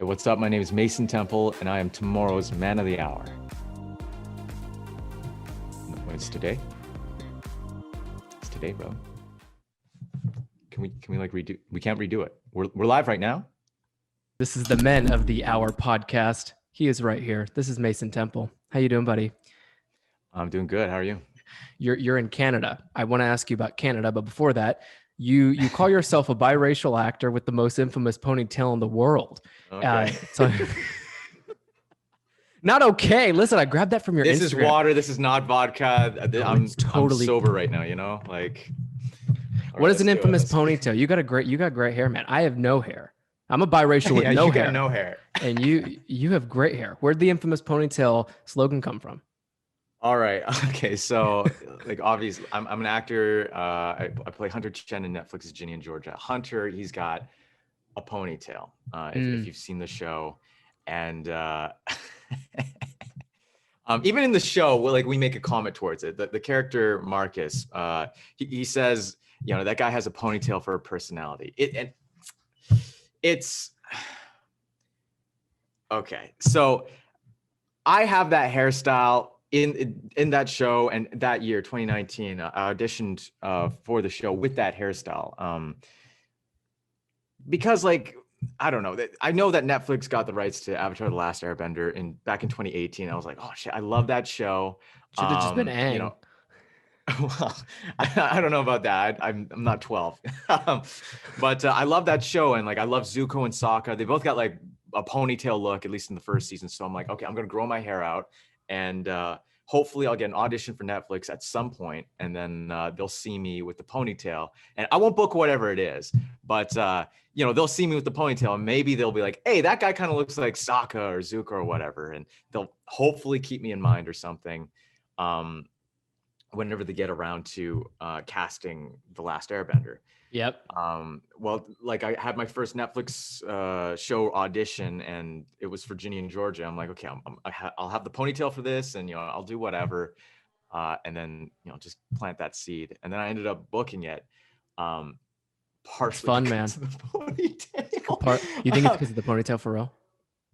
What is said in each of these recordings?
What's up? My name is Mason Temple, and I am tomorrow's man of the hour. It's today. It's today, bro. Can we like redo? We can't redo it. We're live right now. This is the Men of the Hour podcast. He is right here. This is Mason Temple. How you doing, buddy? I'm doing good. How are you? You're in Canada. I want to ask you about Canada, but before that, you call yourself a biracial actor with the most infamous ponytail in the world. Okay. Not okay. Listen, I grabbed that from your This Instagram. is water. This is not vodka. I'm sober right now. You know, like. What is an infamous ponytail? You got great hair, man. I have no hair. I'm a biracial with no hair. Got no hair. And you have great hair. Where'd the infamous ponytail slogan come from? All right. Okay. So, like, obviously, I'm an actor. I play Hunter Chen in Netflix's Ginny and Georgia. Hunter, he's got a ponytail. If you've seen the show, and even in the show, we make a comment towards it. The character Marcus, he says, you know, that guy has a ponytail for a personality. It's okay. So I have that hairstyle in that show, and that year, 2019, I auditioned for the show with that hairstyle. Because, like, I don't know, I know that Netflix got the rights to Avatar: The Last Airbender back in 2018. I was like, oh shit, I love that show. Should have just been Aang. You know, well, I don't know about that. I'm not 12, but I love that show, and like I love Zuko and Sokka. They both got like a ponytail look, at least in the first season. So I'm like, okay, I'm gonna grow my hair out, and hopefully I'll get an audition for Netflix at some point, and then they'll see me with the ponytail. And I won't book whatever it is, but you know, they'll see me with the ponytail, and maybe they'll be like, hey, that guy kind of looks like Sokka or Zuko or whatever, and they'll hopefully keep me in mind or something. Whenever they get around to casting The Last Airbender. Yep. Well, like I had my first Netflix show audition, and it was for Ginny and Georgia. I'm like, okay, I'll have the ponytail for this, and you know, I'll do whatever, and then you know, just plant that seed. And then I ended up booking it. Partially fun, man. The ponytail. You think it's because of the ponytail for real?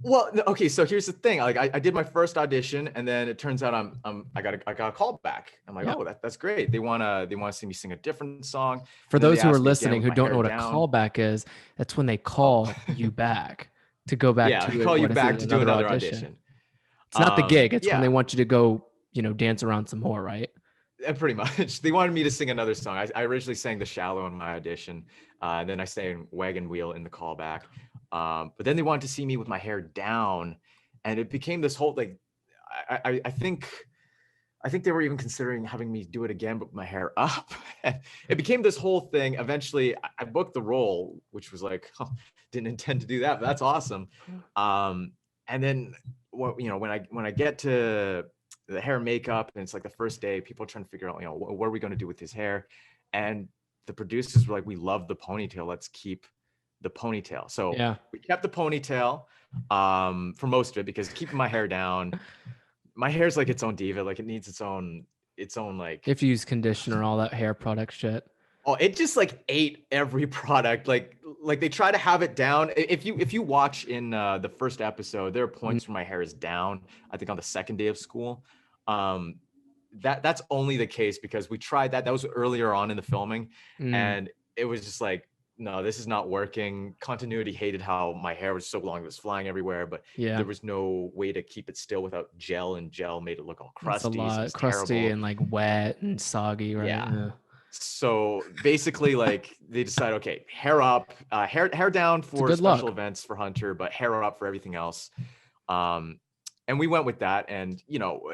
Well, okay, so here's the thing. Like, I did my first audition, and then it turns out I got a call back. I'm like, oh, that's great. They wanna see me sing a different song. For those who are listening who don't know what a callback is, that's when they call you back to go back. Yeah, to call you back to do another audition. It's not the gig. It's when they want you to go, you know, dance around some more, right? Pretty much. They wanted me to sing another song. I originally sang The Shallow in my audition, and then I sang Wagon Wheel in the callback. But then they wanted to see me with my hair down, and it became this whole like, I think they were even considering having me do it again, but with my hair up. It became this whole thing. Eventually, I booked the role, which was like, oh, didn't intend to do that, but that's awesome. And then, you know, when I get to the hair and makeup, and it's like the first day, people are trying to figure out, you know, what are we going to do with his hair? And the producers were like, we love the ponytail. Let's keep the ponytail. So we kept the ponytail for most of it, because keeping my hair down, my hair's like its own diva. Like, it needs its own like, if you use conditioner, all that hair product shit. Oh, it just like ate every product. Like they try to have it down. If you watch in the first episode, there are points where my hair is down, I think on the second day of school. That's only the case because we tried that. That was earlier on in the filming, and it was just like, no, this is not working. Continuity hated how my hair was so long, it was flying everywhere, but there was no way to keep it still without gel, and gel made it look all crusty. It's a lot crusty terrible. And like wet and soggy, right? Yeah. So basically, like, they decide, okay, hair up, hair down for special events for Hunter, but hair up for everything else. And we went with that. And, you know,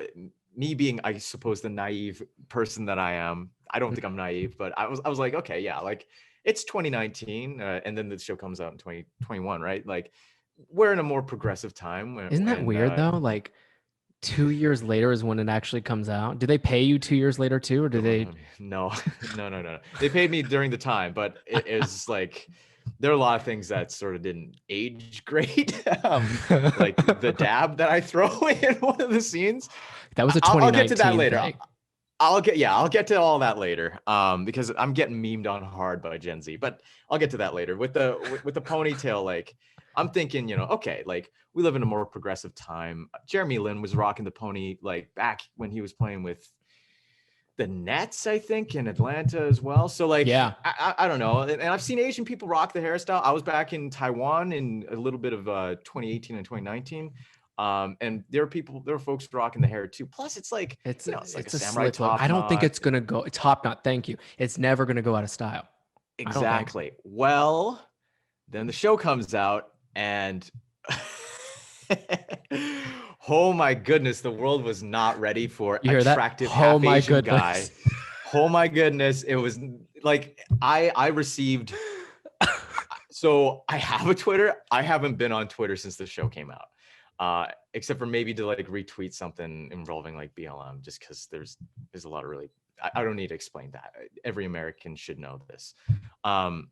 me being, I suppose, the naive person that I am, I don't think I'm naive, but I was like, okay, yeah, like, it's 2019, and then the show comes out in 2021, right? Like, we're in a more progressive time. Isn't that weird though? Like, 2 years later is when it actually comes out. Do they pay you 2 years later too, or do they? No. They paid me during the time, but it is like, there are a lot of things that sort of didn't age great. Like the dab that I throw in one of the scenes. That was a 2019 I'll get to that later. Thing. I'll get to all that later. Because I'm getting memed on hard by Gen Z, but I'll get to that later. With the ponytail, like, I'm thinking, okay, like we live in a more progressive time. Jeremy Lin was rocking the pony like back when he was playing with the Nets, I think, in Atlanta as well. So like, Yeah. I don't know. And I've seen Asian people rock the hairstyle. I was back in Taiwan in a little bit of 2018 and 2019. And there are folks rocking the hair too. Plus it's like, It's it's like a a samurai slick look. top I don't think knot. it's gonna go top knot. Thank you. It's never gonna go out of style. I don't think. Exactly. Well, then the show comes out and oh my goodness, the world was not ready for You hear that? attractive Oh half my Asian guy. goodness. Oh my goodness. It was like I received so I have a Twitter. I haven't been on Twitter since the show came out. Except for maybe to like retweet something involving like BLM, just because there's a lot of really I don't need to explain that. Every American should know this. But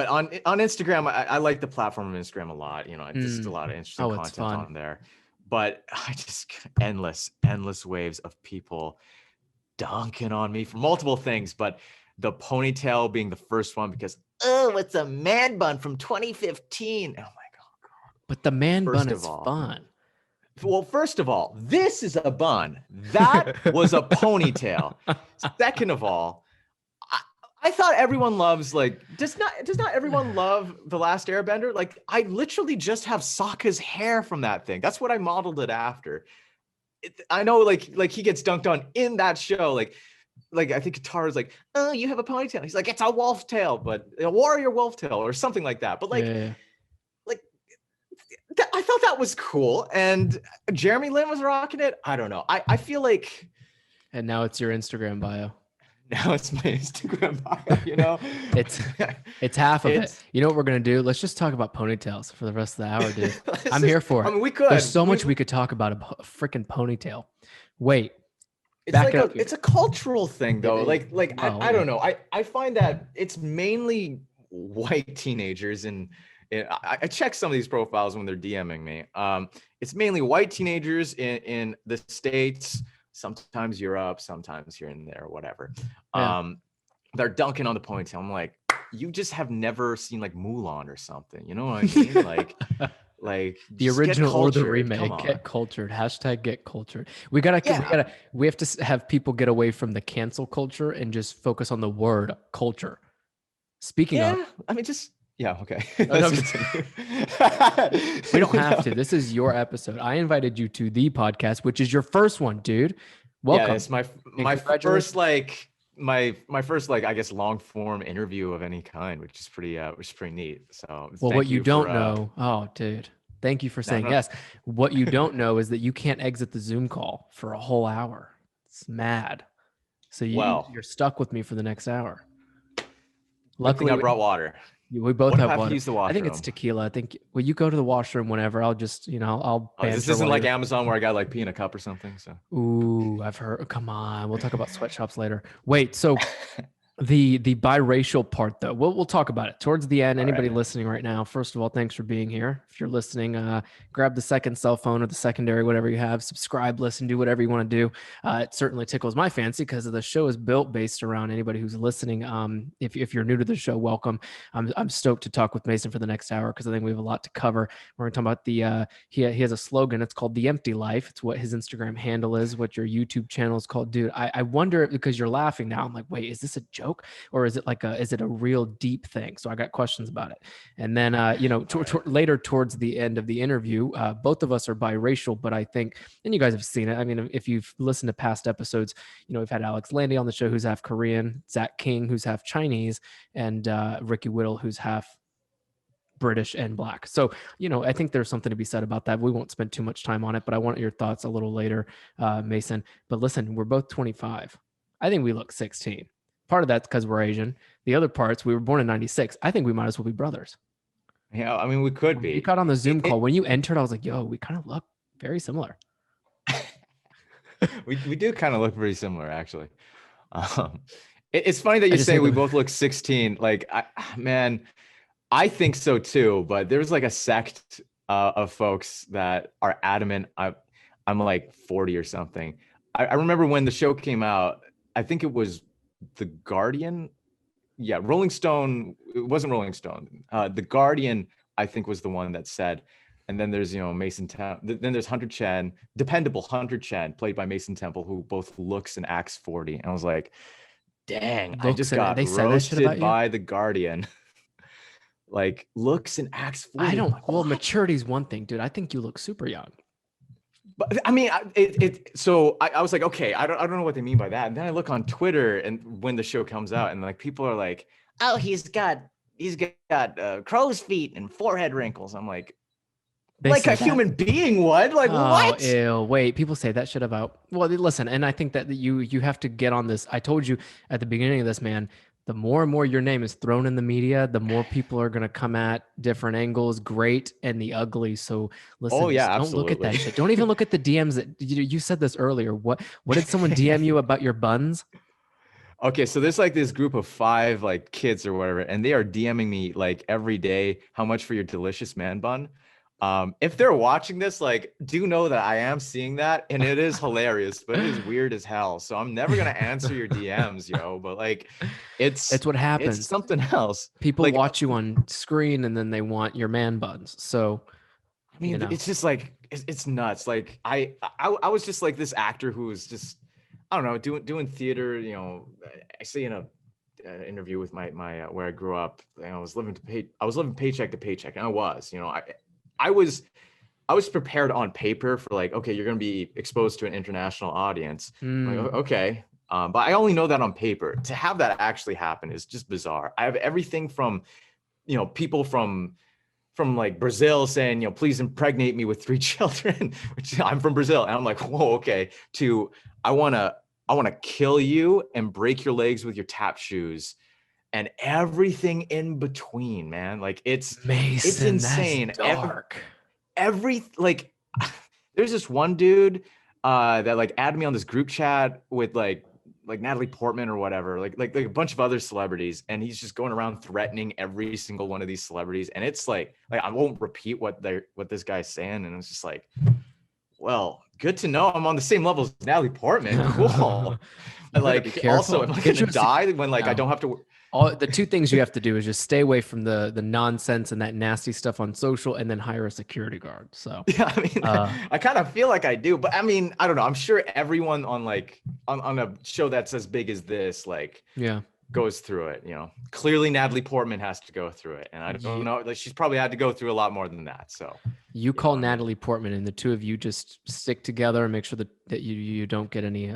on Instagram, I like the platform of Instagram a lot. Just a lot of interesting content on there. But I just endless waves of people dunking on me for multiple things. But the ponytail being the first one because it's a man bun from 2015. Oh my god! But the man bun is fun. Well, first of all, this is a bun. That was a ponytail. Second of all, I thought everyone loves does not everyone love The Last Airbender? Like I literally just have Sokka's hair from that thing. That's what I modeled it after. I know like he gets dunked on in that show. Like I think Katara's like, oh, you have a ponytail. He's like, it's a wolf tail, but a warrior wolf tail or something like that. But I thought that was cool. And Jeremy Lin was rocking it. I don't know. I feel like. And now it's your Instagram bio. Now it's my Instagram bio, It's half of it. You know what we're going to do? Let's just talk about ponytails for the rest of the hour, dude. I'm here for it. I mean, we could. There's so much we could talk about a freaking ponytail. Wait. It's a cultural thing though. I don't know. I find that it's mainly white teenagers and I check some of these profiles when they're DMing me. It's mainly white teenagers in the States, sometimes Europe, sometimes here and there, whatever. Yeah. They're dunking on the ponytail. I'm like, you just have never seen like Mulan or something. You know what I mean? Like the original or the remake. Get cultured. #, get cultured. We have to have people get away from the cancel culture and just focus on the word culture. Speaking of, I mean, just okay. We don't have to. This is your episode. I invited you to the podcast, which is your first one, dude. Welcome. Yeah, it's my first my first I guess long form interview of any kind, which is pretty neat. So what you don't know, oh dude, thank you for saying yes. What you don't know is that you can't exit the Zoom call for a whole hour. It's mad. So you're stuck with me for the next hour. Luckily, I brought water. We both have water. Use the washroom? I think it's tequila. I think you go to the washroom whenever. I'll just I'll. This isn't like Amazon where I got like pee in a cup or something. So. Ooh, I've heard. Come on, we'll talk about sweatshops later. Wait, so the biracial part though, we'll talk about it towards the end. Anybody listening right now, first of all, thanks for being here. If you're listening, grab the second cell phone or the secondary, whatever you have, subscribe, listen, do whatever you want to do. It certainly tickles my fancy because the show is built based around anybody who's listening. If you're new to the show, welcome. I'm stoked to talk with Mason for the next hour because I think we have a lot to cover. We're going to talk about the he has a slogan. It's called The Empty Life. It's what his Instagram handle is, what your YouTube channel is called. Dude, I wonder, because you're laughing now, I'm like, wait, is this a joke? Or is it a real deep thing? So I got questions about it. And then, later towards the end of the interview, both of us are biracial, but I think, and you guys have seen it. I mean, if you've listened to past episodes, we've had Alex Landy on the show, who's half Korean, Zach King, who's half Chinese, and Ricky Whittle, who's half British and Black. So, I think there's something to be said about that. We won't spend too much time on it, but I want your thoughts a little later, Mason. But listen, we're both 25. I think we look 16. Part of that's because we're Asian. The other parts, we were born in 96. I think we might as well be brothers. Yeah, I mean, we could be. You got on the Zoom call. When you entered, I was like, yo, we kind of look very similar. we do kind of look pretty similar, actually. It's funny that you say we both look 16. I think so too, but there's like a sect of folks that are adamant I'm like 40 or something. I remember when the show came out, I think it was The Guardian. Yeah, Rolling Stone. It wasn't Rolling Stone. The Guardian I think was the one that said, and then there's, then there's Hunter Chen, dependable Hunter Chen, played by Mason Temple, who both looks and acts 40. And I was like, dang, I just got they said that shit roasted about you? by The Guardian. Like, looks and acts 40. I don't. Like, Well, what? maturity's one thing, dude. I think you look super young. But I mean, so I was like, okay, I don't know what they mean by that. And then I look on Twitter, and when the show comes out, and like people are like, oh, he's got crow's feet and forehead wrinkles. I'm like, They like say a that? human being would. Like, what? Ew, wait, people say that shit about. Well, listen, and I think that you have to get on this. I told you at the beginning of this, man. The more and more your name is thrown in the media, the more people are gonna come at different angles, great and the ugly. So listen, Oh yeah, don't look at that absolutely. shit. Don't even look at the DMs that you said this earlier. What did someone DM you about your buns? Okay, so there's like this group of 5 like kids or whatever, and they are DMing me like every day, how much for your delicious man bun? If they're watching this, like, do know that I am seeing that, and it is hilarious, but it is weird as hell. So I'm never gonna answer your DMs, yo. But like, it's what happens. It's something else. People like, watch you on screen and then they want your man buns. So I mean, it's just like it's nuts. Like I was just like this actor who was just, I don't know, doing theater. I say in a interview with my where I grew up, I was living paycheck to paycheck, and I was prepared on paper for like, okay, you're going to be exposed to an international audience. Like, okay. But I only know that on paper. To have that actually happen is just bizarre. I have everything from, people from like Brazil saying, please impregnate me with 3 children, which I'm from Brazil. And I'm like, whoa, okay. To, I want to kill you and break your legs with your tap shoes. And everything in between, man. Like it's insane. That's dark. Like there's this one dude that like added me on this group chat with like Natalie Portman or whatever, like a bunch of other celebrities, and he's just going around threatening every single one of these celebrities. And it's like I won't repeat what this guy's saying, and it's just like, well, good to know I'm on the same level as Natalie Portman. Cool. Like, also, am I gonna die when like I don't have to? All the 2 things you have to do is just stay away from the nonsense and that nasty stuff on social, and then hire a security guard. So yeah, I mean, I kind of feel like I do, but I mean, I don't know. I'm sure everyone on like on a show that's as big as this, like, goes through it. Clearly Natalie Portman has to go through it, and I don't know. Like, she's probably had to go through a lot more than that. So you call Natalie Portman, and the 2 of you just stick together and make sure that you don't get any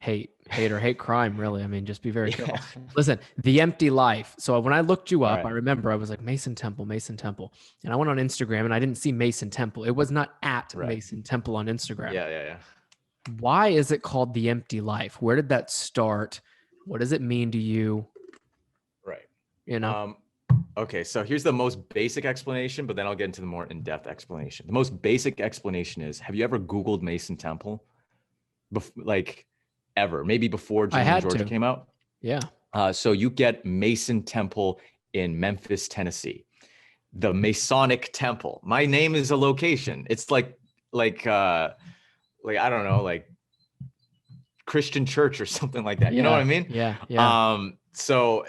hate or hate crime, really. I mean, just be very careful. Listen, The Empty Life. So when I looked you up, I remember I was like, Mason Temple. And I went on Instagram and I didn't see Mason Temple. It was not at Mason Temple on Instagram. Yeah. Why is it called The Empty Life? Where did that start? What does it mean to you? Right. Okay, so here's the most basic explanation, but then I'll get into the more in-depth explanation. The most basic explanation is, have you ever Googled Mason Temple? Like, ever? Maybe before Ginny and Georgia came out? Yeah. So you get Mason Temple in Memphis, Tennessee. The Masonic Temple. My name is a location. It's like I don't know, like Christian church or something like that. You know what I mean? Yeah. So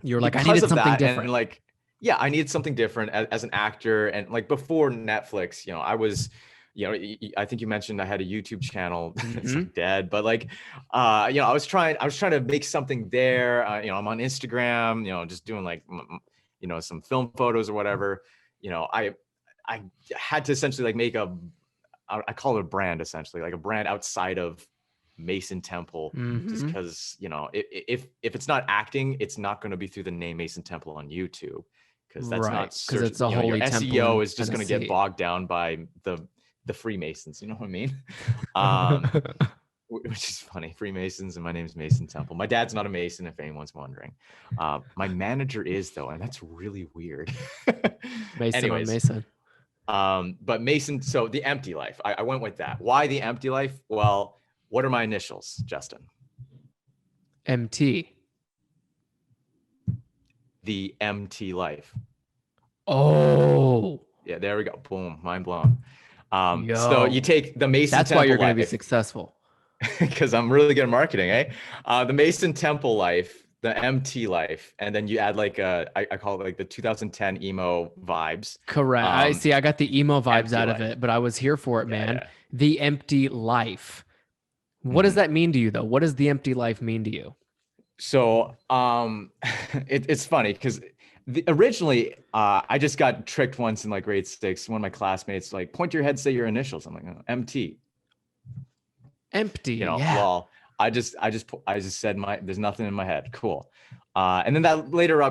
you're like, I needed something different. And like, yeah, I needed something different as an actor. And like before Netflix, I was, I think you mentioned I had a YouTube channel. It's dead, but like, I was trying to make something there. I'm on Instagram, just doing like, some film photos or whatever. I had to essentially like make I call it a brand, essentially, like a brand outside of Mason Temple, just because, if it's not acting, it's not going to be through the name Mason Temple on YouTube, because that's not because it's a holy your temple. SEO is just going to get bogged down by the Freemasons. You know what I mean? Which is funny. Freemasons, and my name's Mason Temple. My dad's not a Mason, if anyone's wondering. My manager is, though, and that's really weird. Mason. But Mason, so The Empty Life. I went with that. Why The Empty Life? Well, what are my initials, Justin? MT. The MT Life. Oh. Yeah, there we go. Boom, mind blown. So you take the Mason That's Temple why you're going to be life, successful. because I'm really good at marketing, eh? The Mason Temple life, the MT life, and then you add like I call it like the 2010 emo vibes. Correct. I see. I got the emo vibes Empty out of life. it, but I was here for it, Yeah, man. yeah. The empty life. What does Mhm. that mean to you, though? What does the empty life mean to you? So it's funny because originally I just got tricked once in like grade 6. One of my classmates like, point to your head, say your initials. I'm like, oh, MT. Empty. You know, Yeah. lol. I just said there's nothing in my head. Cool. And then that later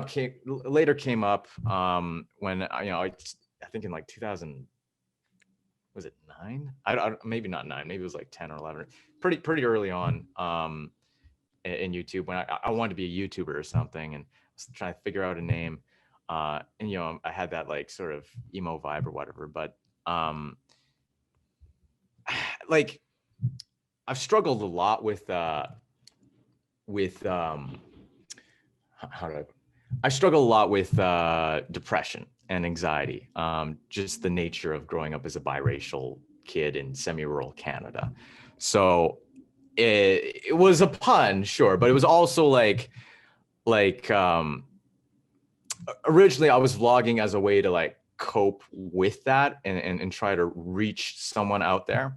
came up when I think in like 2000, was it 9? I maybe not 9, maybe it was like 10 or 11. Pretty early on in YouTube, when I wanted to be a YouTuber or something, and I was trying to figure out a name. And I had that like sort of emo vibe or whatever, but like I've struggled a lot with how do I struggle a lot with depression and anxiety. Just the nature of growing up as a biracial kid in semi-rural Canada. So it was a pun, sure, but it was also like originally I was vlogging as a way to like cope with that and try to reach someone out there.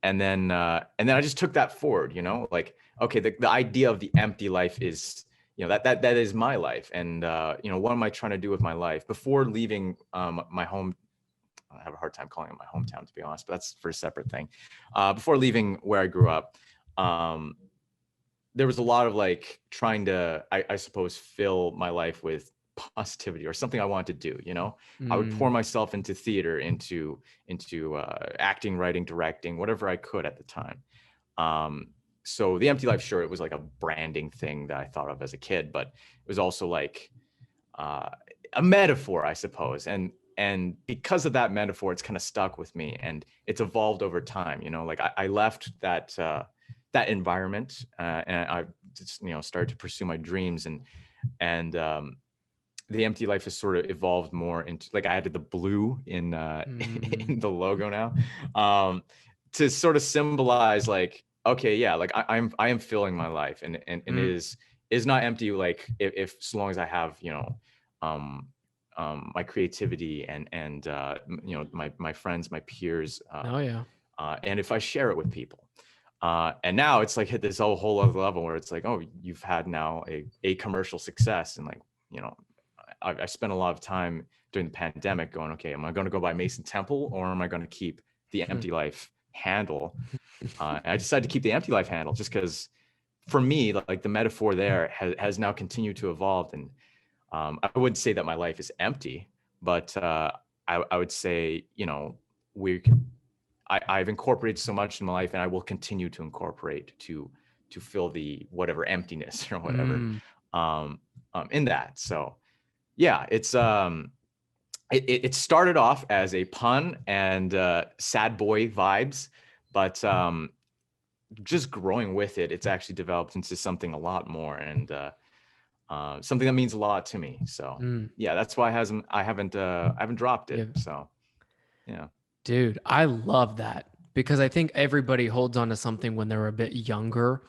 And then I just took that forward, like, okay, the idea of the empty life is, that is my life. And, what am I trying to do with my life before leaving my home? I have a hard time calling it my hometown, to be honest, but that's for a separate thing. Before leaving where I grew up, there was a lot of like trying to, I suppose, fill my life with positivity or something I wanted to do. I would pour myself into theater, into acting, writing, directing, whatever I could at the time. So the empty life, sure, it was like a branding thing that I thought of as a kid, but it was also like a metaphor, I suppose. And because of that metaphor, it's kind of stuck with me, and it's evolved over time. Like I left that environment, and I just started to pursue my dreams, and the empty life has sort of evolved more into, like, I added the blue in in the logo now, to sort of symbolize like, okay, yeah, like I am filling my life, and it is not empty, like if so long as I have my creativity and my friends, my peers, Oh yeah. and if I share it with people. And now it's like hit this whole other level where it's like, oh, you've had now a commercial success. And like, I spent a lot of time during the pandemic going, okay, am I going to go by Mason Temple, or am I going to keep the empty life handle? And I decided to keep the empty life handle, just because for me, like the metaphor there has now continued to evolve. And I wouldn't say that my life is empty, but I would say, I've incorporated so much in my life, and I will continue to incorporate to fill the whatever emptiness or whatever in that. So yeah, it's it started off as a pun and sad boy vibes, but just growing with it, it's actually developed into something a lot more, and something that means a lot to me. So yeah, that's why I haven't dropped it. Yeah. So yeah. Dude, I love that, because I think everybody holds on to something when they're a bit younger,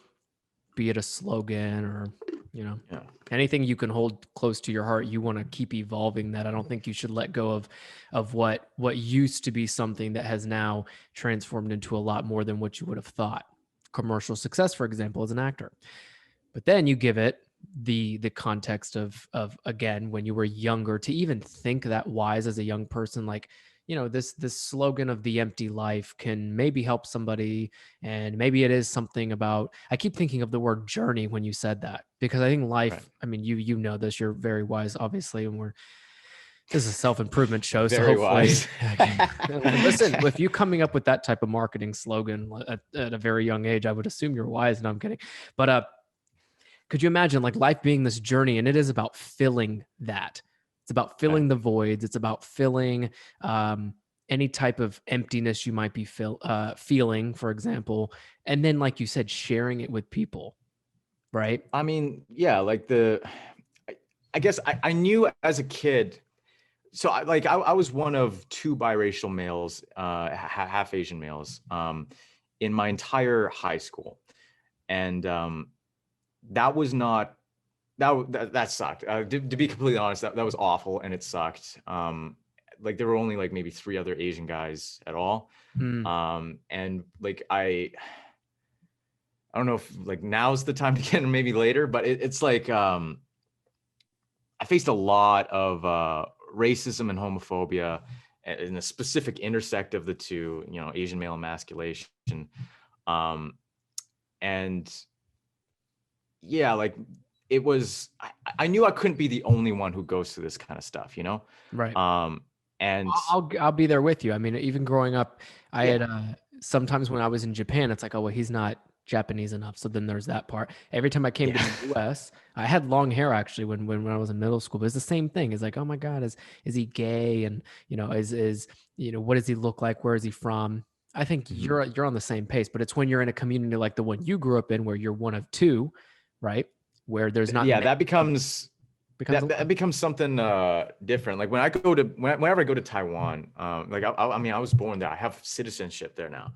be it a slogan or, Yeah. anything you can hold close to your heart. You want to keep evolving that. I don't think you should let go of what used to be something that has now transformed into a lot more than what you would have thought. Commercial success, for example, as an actor. But then you give it the context of again, when you were younger, to even think that wise as a young person, like, this slogan of the empty life can maybe help somebody. And maybe it is something about, I keep thinking of the word journey when you said that, because I think life, Right. I mean, you know this, you're very wise, obviously, and this is a self-improvement show. So Very hopefully, wise. listen, if you coming up with that type of marketing slogan at a very young age, I would assume you're wise. No, I'm kidding. But could you imagine like life being this journey, and it is about filling that. It's about filling the voids. It's about filling any type of emptiness you might be feeling, for example. And then, like you said, sharing it with people, right? I mean, yeah, like I guess I knew as a kid. So I was one of 2 biracial males, half Asian males, in my entire high school. And that was not that sucked. To be completely honest, that was awful and it sucked. Like there were only like maybe 3 other Asian guys at all. And like I don't know if like now's the time to get in, maybe later, but it's like I faced a lot of racism and homophobia in a specific intersect of the two, you know, Asian male emasculation. And yeah, like it was, I knew I couldn't be the only one who goes through this kind of stuff, you know? Right. And I'll be there with you. I mean, even growing up, I had sometimes when I was in Japan, it's like, oh well, he's not Japanese enough. So then there's that part. Every time I came to the US, I had long hair actually when I was in middle school. But it's the same thing. It's like, oh my God, is he gay? And you know, is you know, what does he look like? Where is he from? I think you're on the same pace, but it's when you're in a community like the one you grew up in, where you're one of two, right? Where there's not that becomes something different. Like whenever I go to Taiwan, like I mean I was born there, I have citizenship there now,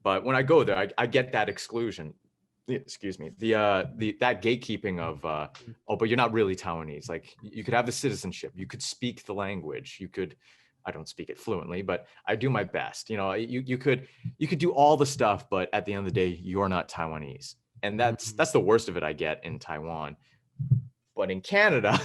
but when I go there, I get that exclusion, excuse me, that gatekeeping of oh, but you're not really Taiwanese. Like you could have the citizenship, you could speak the language, you could, I don't speak it fluently, but I do my best, you know, you could do all the stuff, but at the end of the day, you're not Taiwanese. And that's the worst of it I get in Taiwan. But in Canada,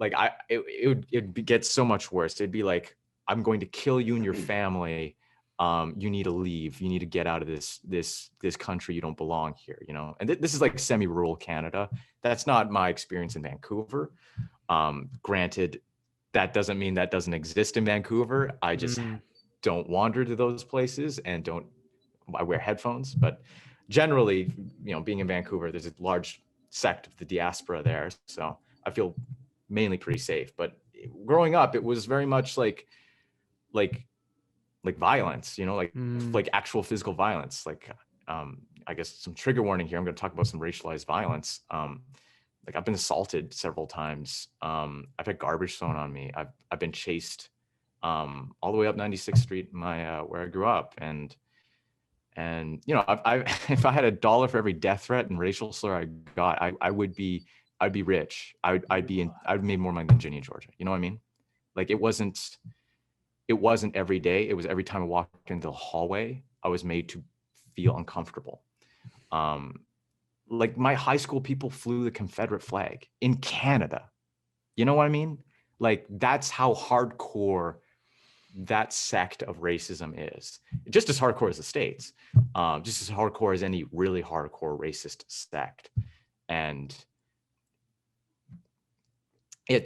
like it gets so much worse. It'd be like, I'm going to kill you and your family. You need to leave. You need to get out of this country. You don't belong here, you know? And this is like semi-rural Canada. That's not my experience in Vancouver. Granted, that doesn't mean that doesn't exist in Vancouver. I just don't wander to those places and I wear headphones, but generally, you know, being in Vancouver, there's a large sect of the diaspora there, so I feel mainly pretty safe. But growing up, it was very much like violence, you know, like actual physical violence. Like I guess some trigger warning here. I'm going to talk about some racialized violence. Like I've been assaulted several times. I've had garbage thrown on me. I've been chased all the way up 96th Street, where I grew up, and you know, if I had $1 for every death threat and racial slur I got, I'd be rich. I'd made more money than Ginny and Georgia. You know what I mean? Like it wasn't every day. It was every time I walked into the hallway, I was made to feel uncomfortable. Like my high school people flew the Confederate flag in Canada. You know what I mean? Like that's how hardcore that sect of racism is. Just as hardcore as the States, just as hardcore as any really hardcore racist sect. And I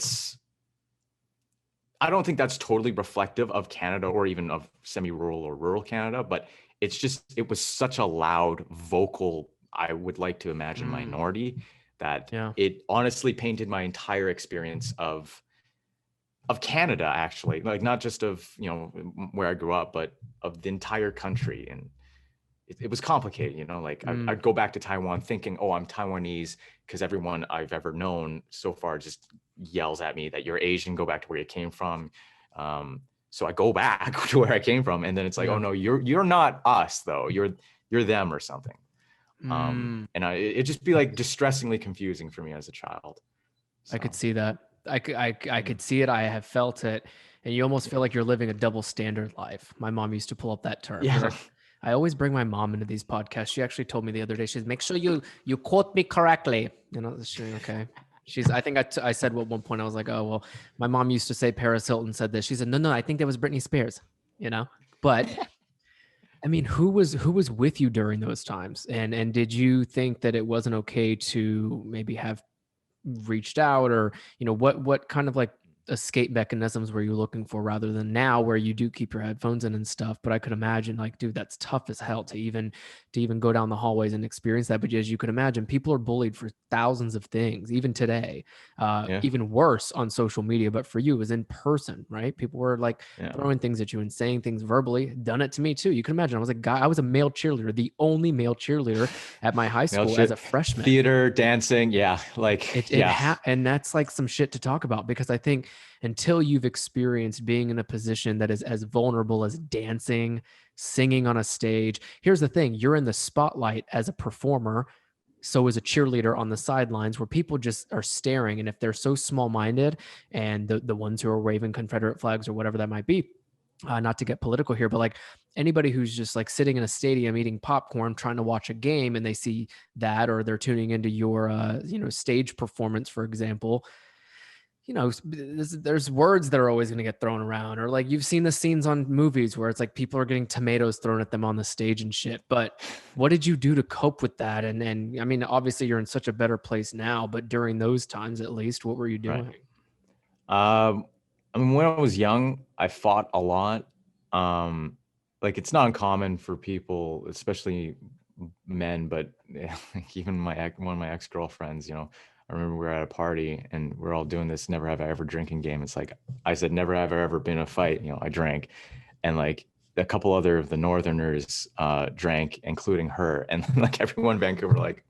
don't think that's totally reflective of Canada or even of semi-rural or rural Canada, but it was such a loud, vocal, I would like to imagine minority that it honestly painted my entire experience of Canada, actually, like not just of, you know, where I grew up, but of the entire country. And it was complicated, you know, like I'd go back to Taiwan thinking, oh, I'm Taiwanese because everyone I've ever known so far just yells at me that you're Asian, go back to where you came from. So I go back to where I came from, and then it's like, oh no, you're not us though, you're them or something. And it'd just be like distressingly confusing for me as a child. So. I could see that. I could see it. I have felt it. And you almost feel like you're living a double standard life. My mom used to pull up that term. Yeah. I always bring my mom into these podcasts. She actually told me the other day, she says, make sure you quote me correctly. You know, okay. I think I said at one point, I was like, oh, well, my mom used to say Paris Hilton said this. She said, no, I think that was Britney Spears, you know, but I mean, who was with you during those times? And did you think that it wasn't okay to maybe have reached out, or, you know, what kind of like escape mechanisms were you looking for, rather than now where you do keep your headphones in and stuff? But I could imagine, like, dude, that's tough as hell to even go down the hallways and experience that. But as you could imagine, people are bullied for thousands of things, even today, even worse on social media. But for you, it was in person, right? People were like throwing things at you and saying things verbally. Done it to me too. You can imagine. I was a male cheerleader, the only male cheerleader at my high school as a freshman. Theater, dancing, and that's like some shit to talk about, because I think until you've experienced being in a position that is as vulnerable as dancing, singing on a stage. Here's the thing, you're in the spotlight as a performer so is a cheerleader on the sidelines, where people just are staring. And if they're so small-minded, and the ones who are waving Confederate flags or whatever that might be, not to get political here, but like anybody who's just like sitting in a stadium eating popcorn trying to watch a game, and they see that, or they're tuning into your stage performance, for example, there's words that are always going to get thrown around. Or like, you've seen the scenes on movies where it's like people are getting tomatoes thrown at them on the stage and shit. But what did you do to cope with that? And I mean, obviously you're in such a better place now, but during those times, at least, what were you doing? Right. I mean, when I was young, I fought a lot. Like, it's not uncommon for people, especially men, but like even one of my ex-girlfriends, I remember we were at a party and we're all doing this never have I ever drinking game. It's like, I said, never have I ever been in a fight. I drank, and like a couple other of the Northerners drank, including her. And like everyone in Vancouver, like,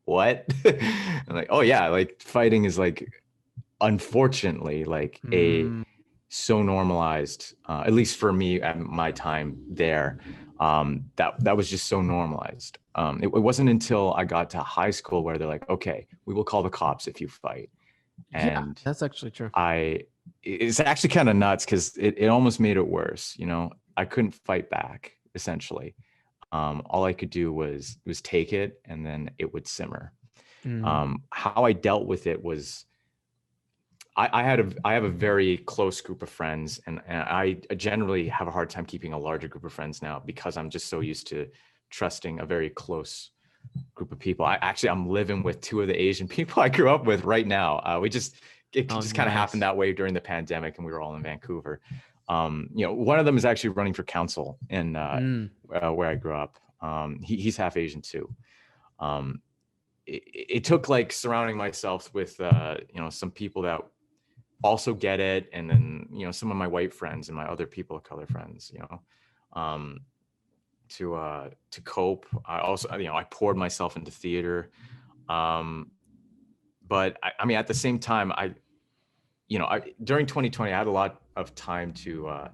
what? And like, oh yeah, like fighting is like, unfortunately, like so normalized, at least for me at my time there, that was just so normalized. It wasn't until I got to high school where they're like, okay, we will call the cops if you fight. And yeah, that's actually true. It's actually kind of nuts, because it almost made it worse. I couldn't fight back, essentially. All I could do was take it, and then it would simmer. How I dealt with it was, I have a very close group of friends, and I generally have a hard time keeping a larger group of friends now, because I'm just so used to trusting a very close group of people. I'm living with two of the Asian people I grew up with right now. It just kind of happened that way during the pandemic, and we were all in Vancouver. One of them is actually running for council in where I grew up. He's half Asian too. It took like surrounding myself with some people that also get it, and then some of my white friends and my other people of color friends, to cope. I also, I poured myself into theater, but I mean, at the same time, during 2020, I had a lot of time to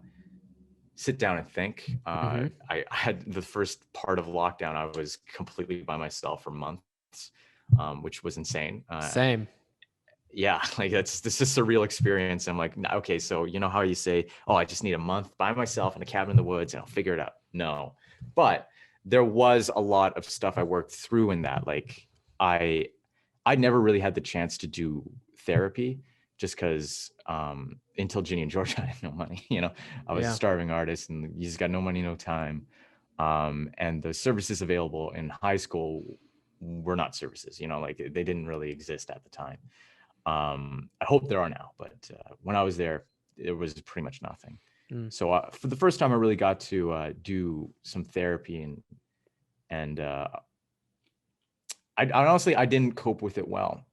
sit down and think. I had the first part of lockdown, I was completely by myself for months, which was insane. Same. Yeah, like this is a surreal experience. I'm like, okay, so how you say, oh, I just need a month by myself in a cabin in the woods and I'll figure it out. No, but there was a lot of stuff I worked through in that. Like I never really had the chance to do therapy, just because until Ginny and Georgia, I had no money. I was a starving artist, and you just got no money, no time. And the services available in high school were not services, like they didn't really exist at the time. I hope there are now, but when I was there, it was pretty much nothing. So for the first time, I really got to do some therapy, and I honestly, I didn't cope with it well.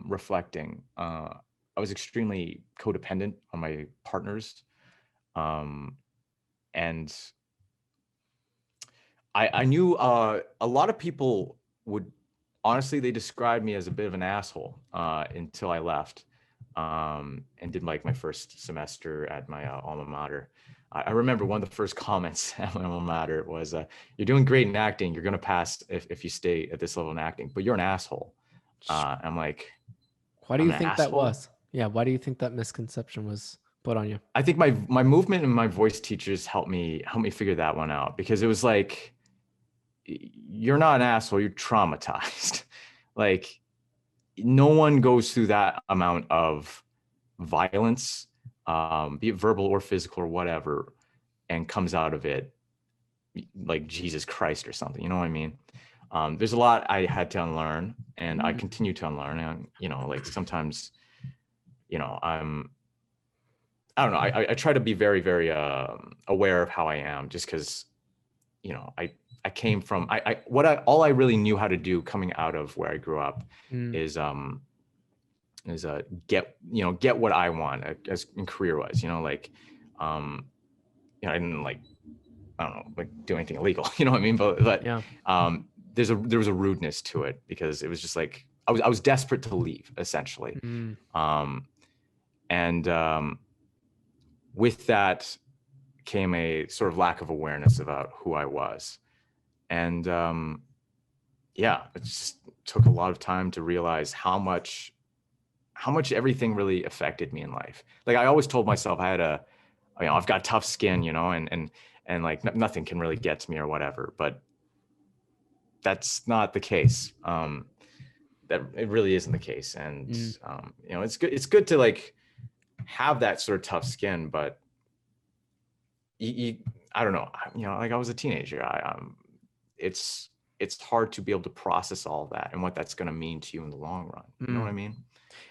Reflecting, I was extremely codependent on my partners, and I knew a lot of people would, honestly, they described me as a bit of an asshole until I left and did like my first semester at my alma mater. I remember one of the first comments at my alma mater was, you're doing great in acting. You're going to pass if you stay at this level in acting, but you're an asshole. I'm like, why do you think that was? Yeah. Why do you think that misconception was put on you? I think my movement and my voice teachers helped me figure that one out, because it was like, you're not an asshole, you're traumatized. Like, no one goes through that amount of violence, be it verbal or physical or whatever, and comes out of it like Jesus Christ or something. You know what I mean? There's a lot I had to unlearn, and I continue to unlearn. And like sometimes, I don't know. I try to be very, very aware of how I am, just because, I came from all I really knew how to do coming out of where I grew up is get what I want as in career wise, like I didn't like, I don't know, like do anything illegal, you know what I mean? But Yeah. there was a rudeness to it, because it was just like I was desperate to leave, essentially. And with that came a sort of lack of awareness about who I was. And yeah, it just took a lot of time to realize how much everything really affected me in life. Like I always told myself I've got tough skin, and like nothing can really get to me or whatever, but that's not the case. That it really isn't the case. And, it's good to like have that sort of tough skin, but I don't know, like I was a teenager. It's hard to be able to process all of that and what that's going to mean to you in the long run. You know what I mean?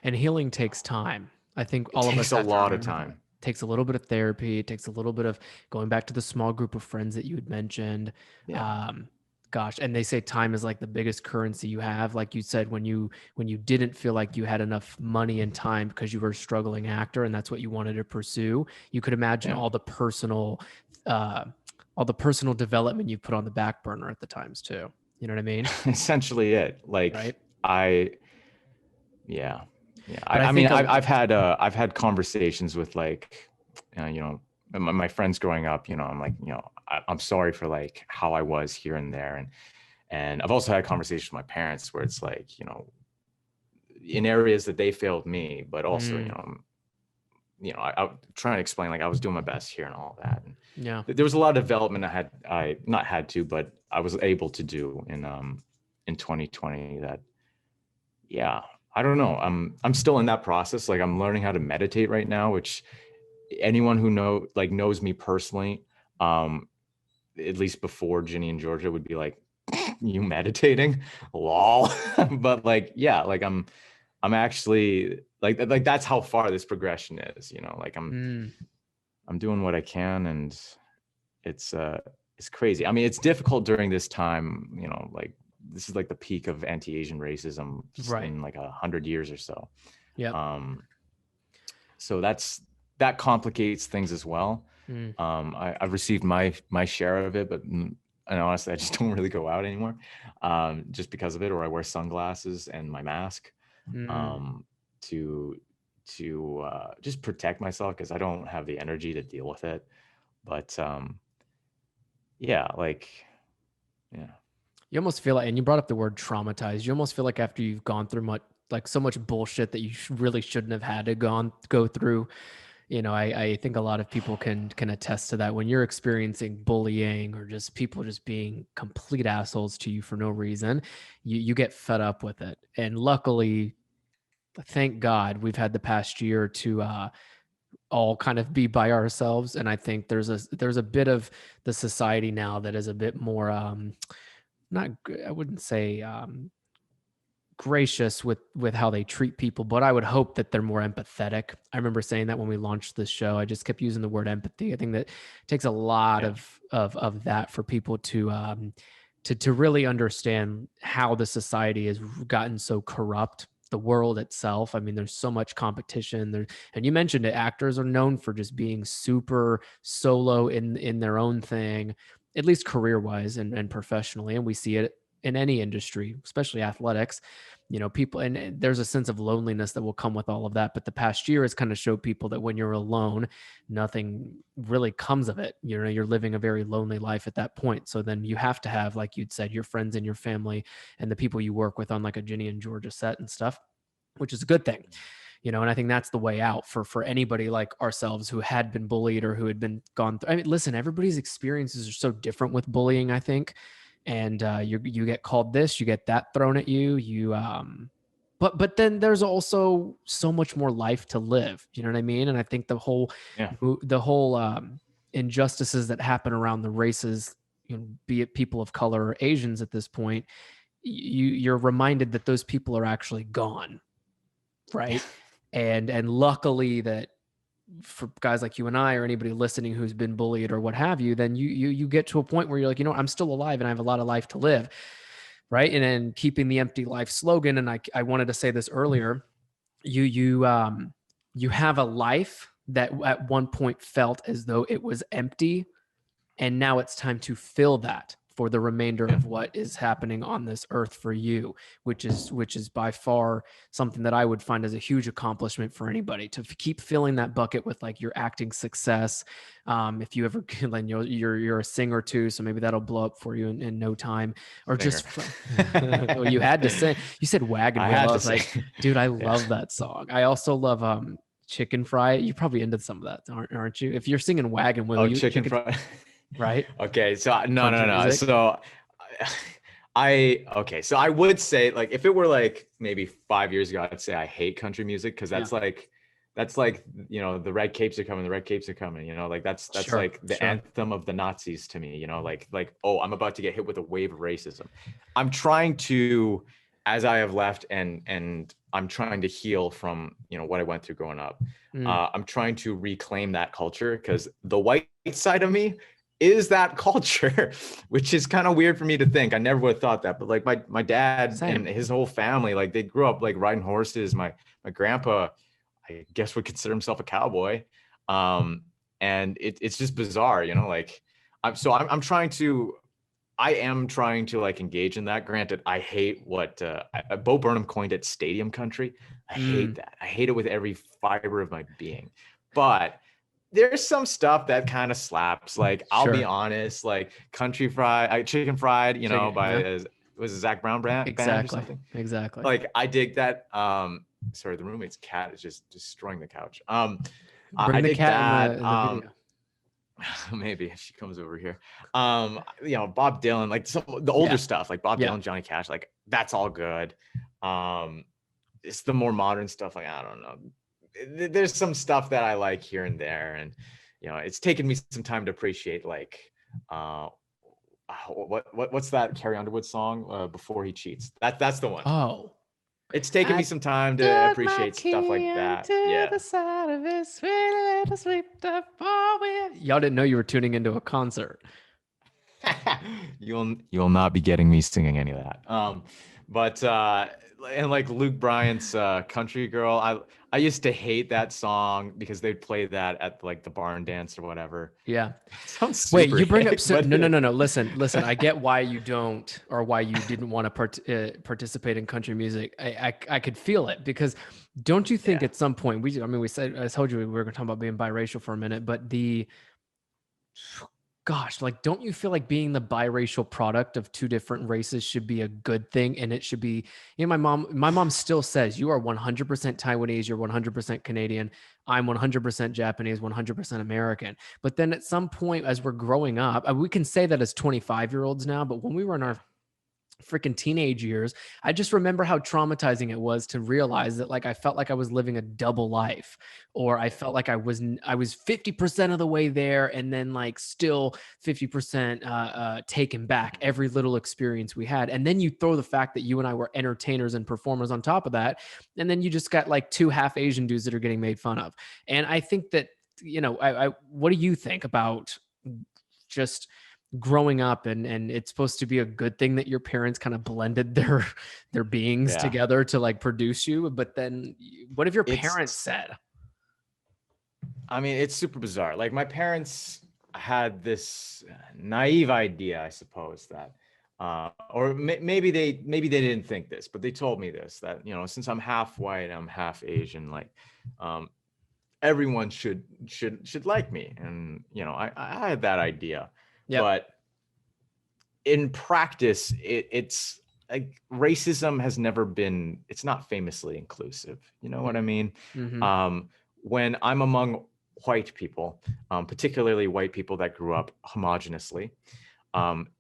And healing takes time. I think all of us Takes a have to lot of remember that. time. It takes a little bit of therapy. It takes a little bit of going back to the small group of friends that you had mentioned. Yeah. Gosh, and they say time is like the biggest currency you have. Like you said, when you didn't feel like you had enough money and time because you were a struggling actor and that's what you wanted to pursue, you could imagine Yeah. all the personal development you put on the back burner at the times too. You know what I mean? Essentially it. Like Right. Yeah. But I I mean, think I've had conversations with like, my friends growing up. I'm like, I'm sorry for like how I was here and there, and I've also had conversations with my parents where it's like, in areas that they failed me, but also, I'm trying to explain like I was doing my best here and all that. And yeah. there was a lot of development I not had to, but I was able to do in 2020 that, yeah, I don't know. I'm still in that process. Like I'm learning how to meditate right now, which anyone who knows me personally, at least before Ginny and Georgia, would be like, you meditating? Lol. But like, yeah, like I'm actually like that's how far this progression is, like I'm doing what I can, and it's crazy. I mean, it's difficult during this time, like this is like the peak of anti-Asian racism Right. in like 100 years or so. Yeah. So that complicates things as well. I've received my share of it, but and honestly, I just don't really go out anymore, just because of it, or I wear sunglasses and my mask, to just protect myself because I don't have the energy to deal with it. But yeah, like, yeah. You almost feel like, and you brought up the word traumatized. You almost feel like after you've gone through so much bullshit that you really shouldn't have had to go through. I think a lot of people can attest to that. When you're experiencing bullying or just people just being complete assholes to you for no reason, you get fed up with it. And luckily, thank God, we've had the past year to all kind of be by ourselves. And I think there's a bit of the society now that is a bit more not, I wouldn't say gracious with how they treat people, but I would hope that they're more empathetic. I remember saying that when we launched this show. I just kept using the word empathy. I think that takes a lot of that for people to really understand how the society has gotten so corrupt. The world itself. I mean, there's so much competition there, and you mentioned it. Actors are known for just being super solo in their own thing, at least career wise and professionally. And we see it in any industry, especially athletics. People, and there's a sense of loneliness that will come with all of that. But the past year has kind of showed people that when you're alone, nothing really comes of it. You're living a very lonely life at that point. So then you have to have, like you'd said, your friends and your family and the people you work with on like a Ginny and Georgia set and stuff, which is a good thing. And I think that's the way out for anybody like ourselves who had been bullied or who had been gone through. I mean, listen, everybody's experiences are so different with bullying, I think. And you get called this, you get that thrown at you, but then there's also so much more life to live. You know what I mean? And I think the whole injustices that happen around the races, be it people of color or Asians at this point, you're reminded that those people are actually gone, right? And luckily that for guys like you and I or anybody listening who's been bullied or what have you, then you get to a point where you're like, I'm still alive and I have a lot of life to live, right? And then keeping the empty life slogan, and I wanted to say this earlier, you have a life that at one point felt as though it was empty, and now it's time to fill that for the remainder of what is happening on this earth for you, which is by far something that I would find as a huge accomplishment for anybody, to keep filling that bucket with like your acting success. If you ever can, you're a singer too, so maybe that'll blow up for you in no time. Or Singer. just well, you had to say, you said Wagon I Wheel. had I to was like, say. dude, I Yeah. love that song. I also love Chicken Fry. You're probably into some of that, aren't you? If you're singing Wagon Wheel, Oh, you chicken fried. right? Okay, so no, no, Country no. music. So okay, so I would say, like, if it were like maybe 5 years ago, I'd say I hate country music, because Yeah. that's like, the red capes are coming, the red capes are coming, like that's Sure, like the sure. anthem of the Nazis to me, like, oh, I'm about to get hit with a wave of racism. I'm trying to, as I have left, and I'm trying to heal from what I went through growing up. I'm trying to reclaim that culture, because the white side of me is that culture, which is kind of weird for me to think. I never would have thought that, but like my dad Same. and his whole family, like, they grew up like riding horses. My grandpa, I guess, would consider himself a cowboy. And it's just bizarre, like, I'm trying to, I am trying to like engage in that. Granted, I hate what Bo Burnham coined it, stadium country. I hate that. I hate it with every fiber of my being. But there's some stuff that kind of slaps. Like, I'll be Sure. honest, like Country Fried, Chicken Fried, by was it Zach Brown band or something? Exactly. Like, I dig that. Sorry, the roommate's cat is just destroying the couch. Bring I the dig cat that. in the video. Maybe if she comes over here. Bob Dylan, like the older stuff, like Bob Dylan, Johnny Cash, like that's all good. It's the more modern stuff, like, I don't know. There's some stuff that I like here and there, and it's taken me some time to appreciate, like, what's that Carrie Underwood song, Before He Cheats? That's the one. Oh, it's taken me some time to appreciate stuff like that. Yeah. The side of his sweet little sweet Y'all didn't know you were tuning into a concert. You'll not be getting me singing any of that. But and like Luke Bryan's Country Girl, I used to hate that song because they'd play that at like the barn dance or whatever. Yeah. Sounds super Wait, you bring hick, up so, but no. Listen. I get why you don't, or why you didn't want to participate in country music. I could feel it, because don't you think at some point we said, I told you we were going to talk about being biracial for a minute, but gosh, like, don't you feel like being the biracial product of two different races should be a good thing? And it should be, my mom still says, you are 100% Taiwanese, you're 100% Canadian, I'm 100% Japanese, 100% American. But then at some point, as we're growing up, we can say that as 25-year-olds now, but when we were in our freaking teenage years, I just remember how traumatizing it was to realize that, like, I felt like I was living a double life, or I felt like I was 50% of the way there, and then like still 50% taken back every little experience we had. And then you throw the fact that you and I were entertainers and performers on top of that, and then you just got like two half Asian dudes that are getting made fun of. And I think that, what do you think about just growing up, and it's supposed to be a good thing that your parents kind of blended their beings together to like produce you, but then what have your parents said? I mean, it's super bizarre. Like, my parents had this naive idea, I suppose, that or maybe they didn't think this, but they told me this, that since I'm half white, I'm half Asian, like everyone should like me. And I had that idea. Yep. But in practice, it's like racism has never been, it's not famously inclusive. You know what I mean? Mm-hmm. When I'm among white people, particularly white people that grew up homogenously,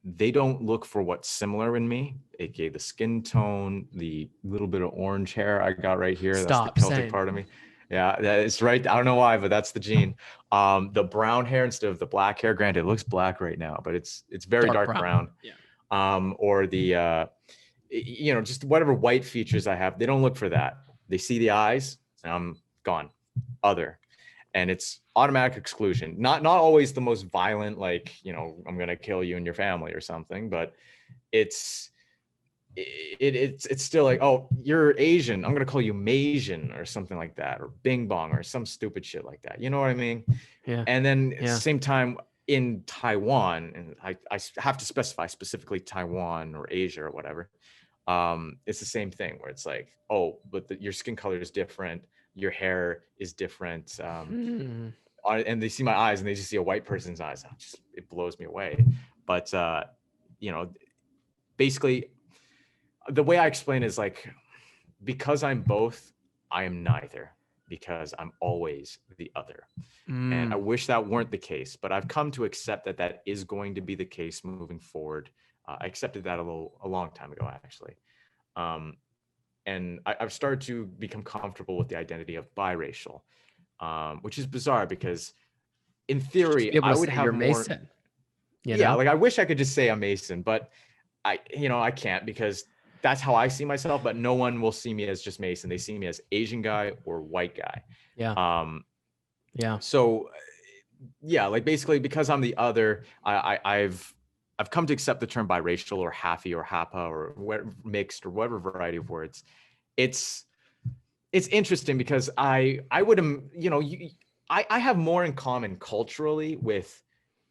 they don't look for what's similar in me, aka the skin tone, the little bit of orange hair I got right here. That's the Celtic part of me. Yeah, that's right. I don't know why, but that's the gene. The brown hair instead of the black hair. Granted, it looks black right now, but it's very dark brown. Yeah. Or the just whatever white features I have, they don't look for that. They see the eyes, and I'm gone. Other. And it's automatic exclusion. Not always the most violent, like, I'm gonna kill you and your family or something, but it's still like, oh, you're Asian, I'm gonna call you Maysian or something like that, or Bing Bong or some stupid shit like that. You know what I mean? Yeah. And then at the same time, in Taiwan, and I have to specify specifically Taiwan or Asia or whatever, it's the same thing where it's like, oh, but your skin color is different, your hair is different, and they see my eyes and they just see a white person's eyes. It blows me away. But you know, basically, the way I explain it is like, because I'm both, I am neither, because I'm always the other. And I wish that weren't the case, but I've come to accept that that is going to be the case moving forward. I accepted that a long time ago, actually. And I've started to become comfortable with the identity of biracial, which is bizarre because in theory, I would have you're more. Mason. Yeah, like I wish I could just say I'm Mason, but I can't, because that's how I see myself. But no one will see me as just Mason. They see me as Asian guy or white guy. Yeah. Yeah. So yeah, like basically because I'm the other, I've come to accept the term biracial or halfy or hapa or mixed or whatever variety of words. It's interesting because I would, I have more in common culturally with,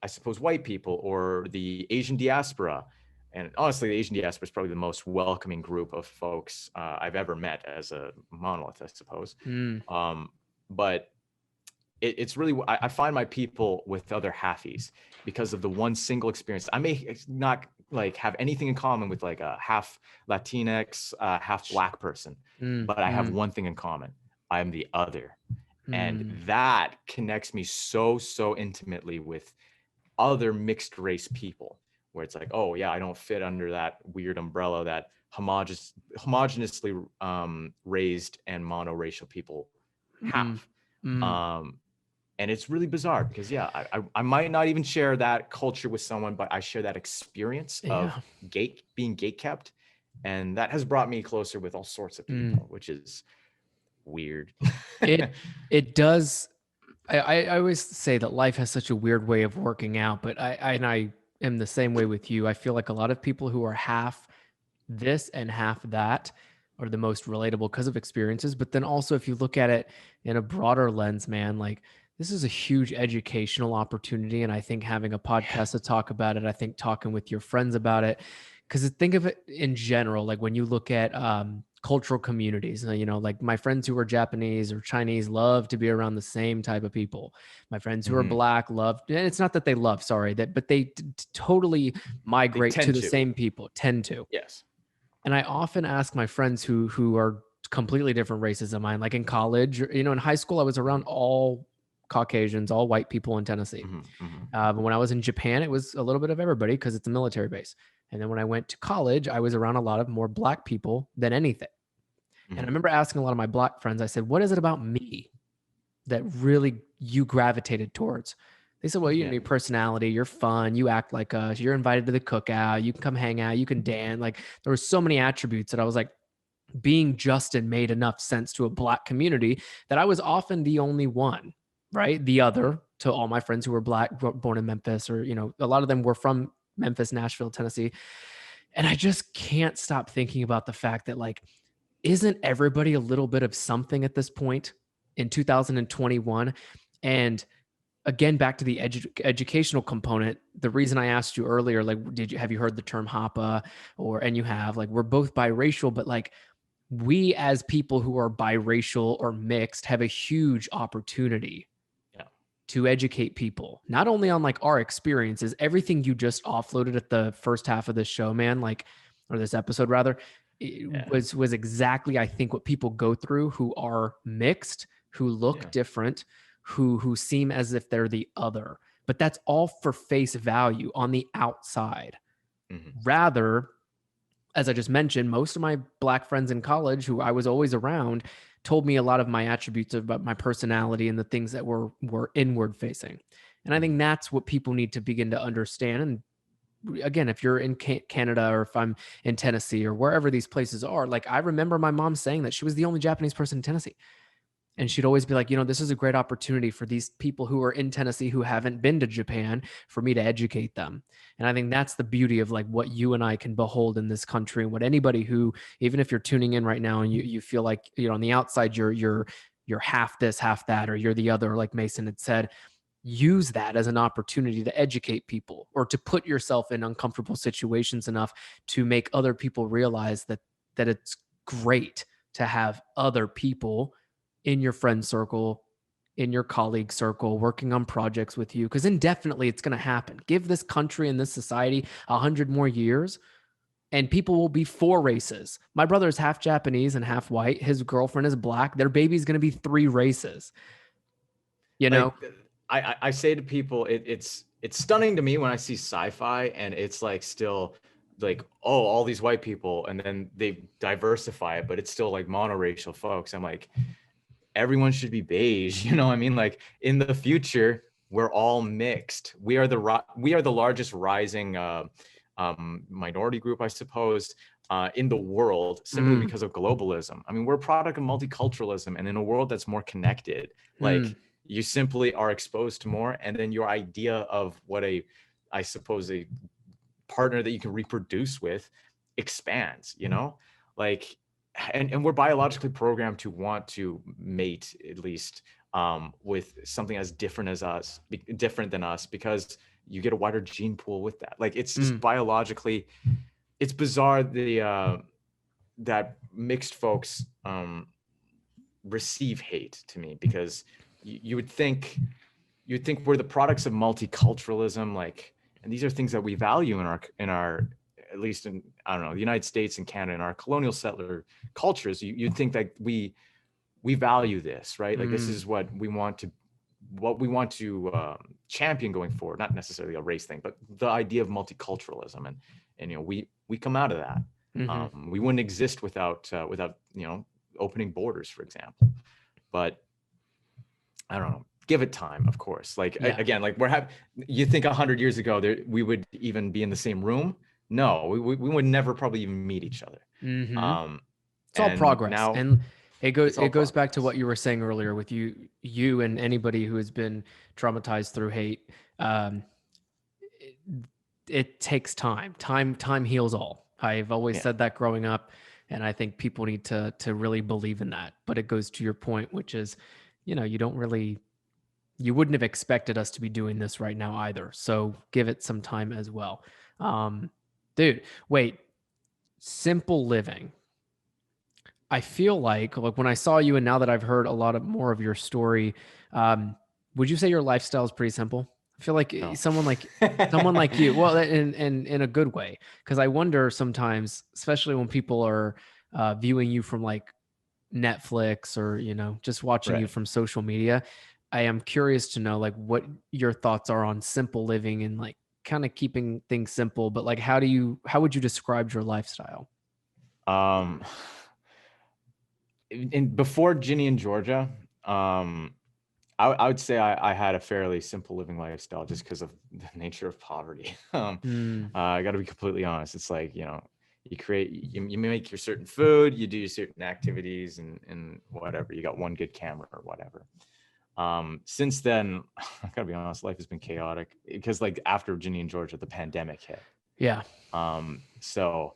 I suppose, white people or the Asian diaspora. And honestly, the Asian diaspora is probably the most welcoming group of folks I've ever met as a monolith, I suppose. But it's really, I find my people with other halfies because of the one single experience. I may not like have anything in common with like a half Latinx, half Black person, but I have one thing in common. I'm the other. And that connects me so intimately with other mixed race people, where it's like, oh yeah, I don't fit under that weird umbrella that homogeneously raised and monoracial people have. And it's really bizarre because yeah, I might not even share that culture with someone, but I share that experience of being gate kept, and that has brought me closer with all sorts of people, which is weird. It does. I always say that life has such a weird way of working out, but I am the same way with you. I feel like a lot of people who are half this and half that are the most relatable because of experiences. But then also, if you look at it in a broader lens, man, like this is a huge educational opportunity. And I think having a podcast to talk about it, I think talking with your friends about it, because think of it in general, like when you look at cultural communities, like my friends who are Japanese or Chinese love to be around the same type of people. My friends who are Black love, and it's not that they love, sorry, but they totally migrate to the same people, tend to. Yes. And I often ask my friends who are completely different races than mine, like in college, in high school, I was around all Caucasians, all white people in Tennessee. But when I was in Japan, it was a little bit of everybody because it's a military base. And then when I went to college, I was around a lot of more Black people than anything. And I remember asking a lot of my Black friends, I said, what is it about me that really you gravitated towards? They said, well, you have your personality, you're fun, you act like us, you're invited to the cookout, you can come hang out, you can dance. Like there were so many attributes that I was like, being Justin made enough sense to a Black community that I was often the only one, right? The other to all my friends who were Black, born in Memphis, or, a lot of them were from Memphis, Nashville, Tennessee. And I just can't stop thinking about the fact that, like, isn't everybody a little bit of something at this point in 2021? And again, back to the educational component, the reason I asked you earlier, like, have you heard the term HAPA? And you have, like, we're both biracial, but like we as people who are biracial or mixed have a huge opportunity to educate people, not only on like our experiences, everything you just offloaded at the first half of this show, man, like, or this episode rather, was exactly, I think, what people go through who are mixed, who look different, who seem as if they're the other, but that's all for face value on the outside. Rather, as I just mentioned, most of my Black friends in college who I was always around told me a lot of my attributes about my personality and the things that were inward facing. And I think that's what people need to begin to understand. And again, if you're in Canada or if I'm in Tennessee or wherever these places are, like I remember my mom saying that she was the only Japanese person in Tennessee. And she'd always be like, this is a great opportunity for these people who are in Tennessee who haven't been to Japan for me to educate them. And I think that's the beauty of like what you and I can behold in this country, and what anybody who, even if you're tuning in right now and you feel like, on the outside, you're half this, half that, or you're the other, like Mason had said, use that as an opportunity to educate people or to put yourself in uncomfortable situations enough to make other people realize that it's great to have other people in your friend circle, in your colleague circle, working on projects with you, because indefinitely it's going to happen. Give this country and this society 100 more years and people will be 4 races. My brother is half Japanese and half white. His girlfriend is black. Their baby's going to be 3 races. You know? Like I say to people, it's stunning to me when I see sci-fi and it's like still like, oh, all these white people, and then they diversify it, but it's still like monoracial folks. I'm like, everyone should be beige. You know what I mean? Like in the future, we're all mixed. We are the largest rising minority group, I suppose, in the world, simply because of globalism. I mean, we're a product of multiculturalism, and in a world that's more connected, like you simply are exposed to more, and then your idea of what I suppose a partner that you can reproduce with expands, you know, like, and we're biologically programmed to want to mate, at least with something as different than us, because you get a wider gene pool with that. Like it's just biologically, it's bizarre that mixed folks receive hate to me, because you would think we're the products of multiculturalism, like, and these are things that we value in our at least in, I don't know, the United States and Canada, in our colonial settler cultures. You'd think that we value this, right? Like this is what we want to champion going forward, not necessarily a race thing, but the idea of multiculturalism, and you know, we come out of that. We wouldn't exist without you know, opening borders, for example. But I don't know, give it time, of course. Like again, like you think 100 years ago we would even be in the same room? No, we would never probably even meet each other. It's all progress. Now, And it goes back to what you were saying earlier with you and anybody who has been traumatized through hate. It takes time. Time heals all. I've always said that growing up, and I think people need to really believe in that. But it goes to your point, which is, you know, you wouldn't have expected us to be doing this right now either. So give it some time as well. Dude, wait, simple living. I feel like when I saw you, and now that I've heard a lot more of your story, would you say your lifestyle is pretty simple? I feel like someone like you, well, in a good way, because I wonder sometimes, especially when people are viewing you from like Netflix or, you know, just watching you from social media. I am curious to know like what your thoughts are on simple living and like kind of keeping things simple, but like how would you describe your lifestyle? Before Ginny and Georgia, I would say I had a fairly simple living lifestyle, just because of the nature of poverty. I got to be completely honest. It's like, you know, you make your certain food, you do your certain activities, and whatever. You got one good camera or whatever. Since then, I gotta be honest, life has been chaotic, because like after Ginny and Georgia, the pandemic hit. Yeah. So